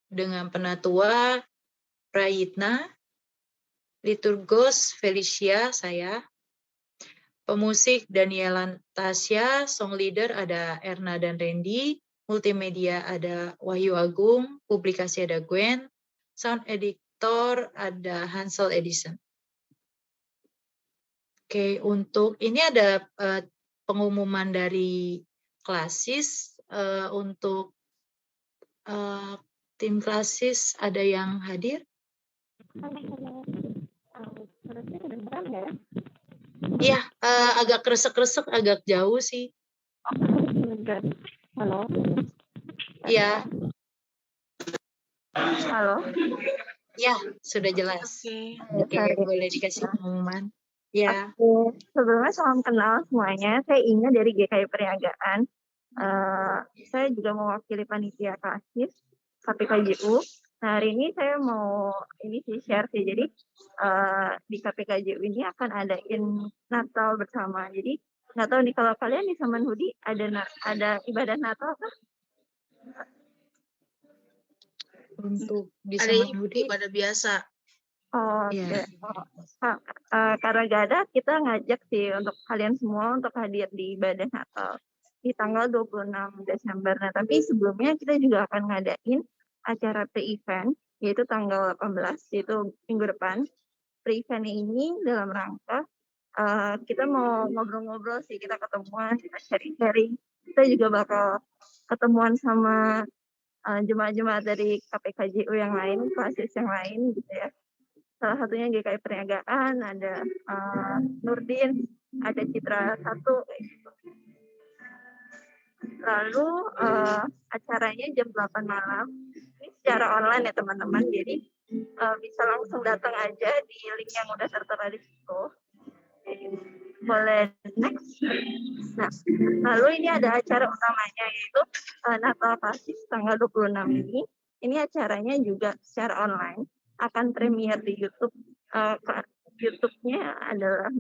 dengan penatua Prayitna, liturgos Felicia, saya, pemusik Daniela Tasya, song leader ada Erna dan Randy, multimedia ada Wahyu Agung, publikasi ada Gwen, sound editor ada Hansel Edison. Oke, untuk ini ada pengumuman dari Klasis. Untuk tim Klasis ada yang hadir? Iya, agak kresek-kresek, agak jauh sih. Halo. Iya. Halo. Ya, sudah jelas. Oke, boleh dikasih pengumuman. Ya. Oke. Sebelumnya salam kenal semuanya. Saya Inga dari GKI Perniagaan. Saya juga mewakili panitia Klasis KPKJU. Nah, hari ini saya mau share sih. Jadi di KPKJU ini akan adain Natal bersama. Jadi nggak tahu nih kalau kalian di Samanhudi ada ibadah Natal kah? Untuk di Ada Samanhudi ibadah biasa. Oh, ya. Karena gak ada, kita ngajak sih untuk kalian semua untuk hadir di ibadah Natal di tanggal 26 Desember. Nah, tapi sebelumnya kita juga akan ngadain acara pre-event, yaitu tanggal 18, yaitu minggu depan. Pre-event ini dalam rangka kita mau ngobrol-ngobrol sih, kita ketemuan, kita sharing-sharing. Kita juga bakal ketemuan sama jemaat-jemaat dari KPKJU yang lain, klasis yang lain gitu ya. Salah satunya GKI Perniagaan, ada Nurdin, ada Citra 1 kayak gitu. Lalu acaranya jam 8 malam. Ini secara online ya teman-teman, jadi bisa langsung datang aja di link yang udah tertera di situ. Boleh next. Nah, lalu ini ada acara utamanya yaitu Natal Klasis tanggal 26 ini. Ini acaranya juga secara online, akan premier di YouTube. YouTube-nya adalah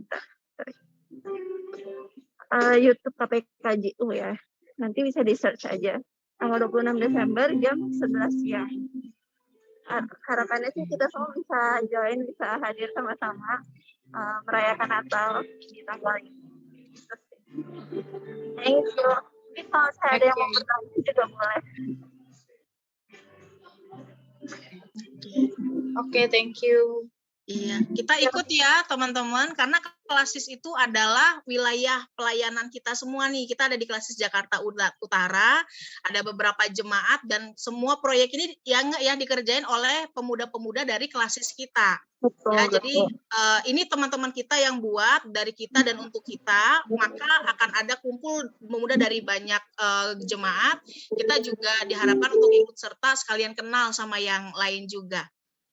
YouTube KPKJU ya. Nanti bisa di-search aja. Tanggal 26 Desember jam 11 siang. Harapannya sih kita semua bisa join, bisa hadir sama-sama merayakan Natal di tanggal ini. Thank you. Jadi kalau saya ada yang mau bertanya juga boleh. Oke, thank you. Iya, kita ikut ya teman-teman, karena Klasis itu adalah wilayah pelayanan kita semua nih. Kita ada di Klasis Jakarta Utara, ada beberapa jemaat dan semua proyek ini yang dikerjain oleh pemuda-pemuda dari Klasis kita. Betul, Ya, jadi ini teman-teman kita yang buat dari kita dan untuk kita, maka akan ada kumpul pemuda dari banyak jemaat. Kita juga diharapkan untuk ikut serta sekalian kenal sama yang lain juga.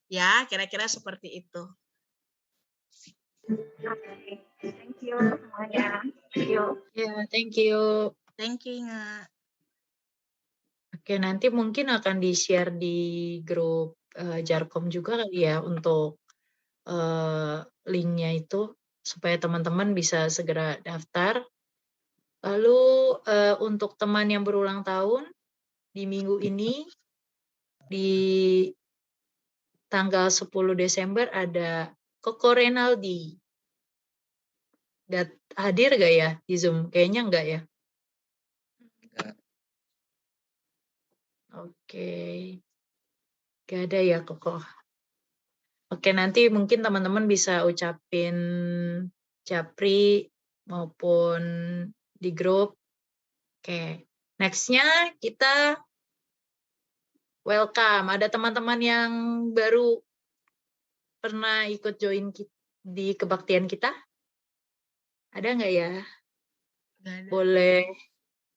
Ya, kira-kira seperti itu. Okay. Thank you semuanya. Thank you. Ya, thank you. Thank you, Inga. Oke, nanti mungkin akan di-share di grup Jarkom juga kali ya untuk linknya itu supaya teman-teman bisa segera daftar. Lalu untuk teman yang berulang tahun di minggu ini di tanggal 10 Desember ada Koko Renaldi. Hadir gak ya di Zoom? Kayaknya enggak ya. Oke. Gak ada ya Koko. Oke, nanti mungkin teman-teman bisa ucapin japri maupun di grup. Oke, next-nya kita welcome. Ada teman-teman yang baru pernah ikut join di kebaktian kita? Ada nggak ya? Nggak ada. Boleh.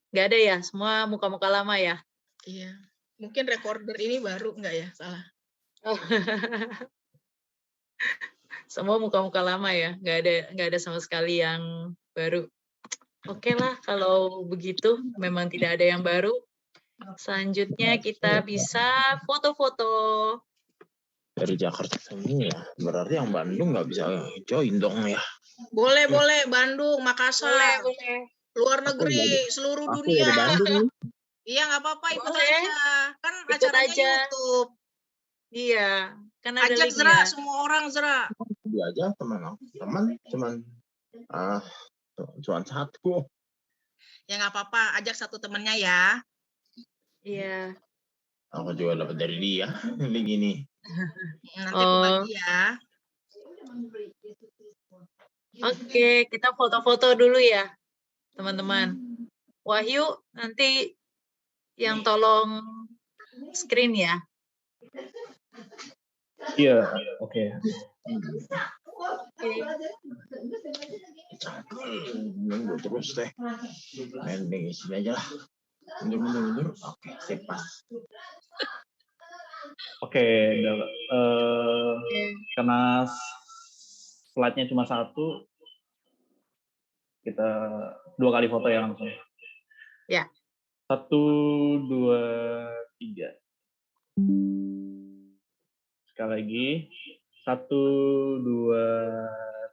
Nggak ada ya? Semua muka-muka lama ya? Iya. Mungkin recorder ini baru nggak ya? Salah. Oh. Semua muka-muka lama ya? Nggak ada sama sekali yang baru. Oke lah, kalau begitu memang tidak ada yang baru. Selanjutnya kita bisa foto-foto. Dari Jakarta semua ya, berarti yang Bandung nggak bisa join dong ya. Boleh, Bandung, Makassar, Boleh. luar negeri, seluruh dunia. Dari Bandung. Iya, nggak apa-apa, ikut Boleh. aja. Kan Ikut acaranya aja. YouTube. Iya, kan ada Ajak linknya. Zra, semua orang Zra. Dia aja teman cuman satu. Ya nggak apa-apa, ajak satu temennya ya. Iya. Aku juga dapat dari dia link ini. Nanti aku bagi ya. Oke, kita foto-foto dulu ya, teman-teman. Wahyu, nanti yang tolong screen ya. Iya, oke. Nunggu terus deh. Ending sini aja lah. Mundur. Oke, sip pas. Oke, karena slide-nya cuma satu, kita 2 kali foto ya langsung. Ya. 1, 2, 3. Sekali lagi. 1, 2,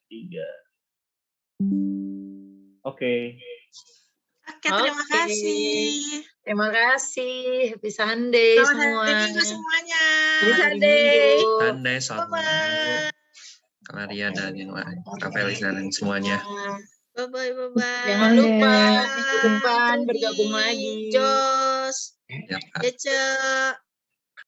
3. Oke. Oke, terima kasih. Terima kasih. Happy Sunday Selamat semua. hari Minggu semuanya. Happy Sunday. Sunday, selamat minggu. Kalaria dan yang lain. Rafael dan semuanya. Bye-bye. Jangan lupa minggu depan bergabung lagi. Jos. Ya, Kak. Ece.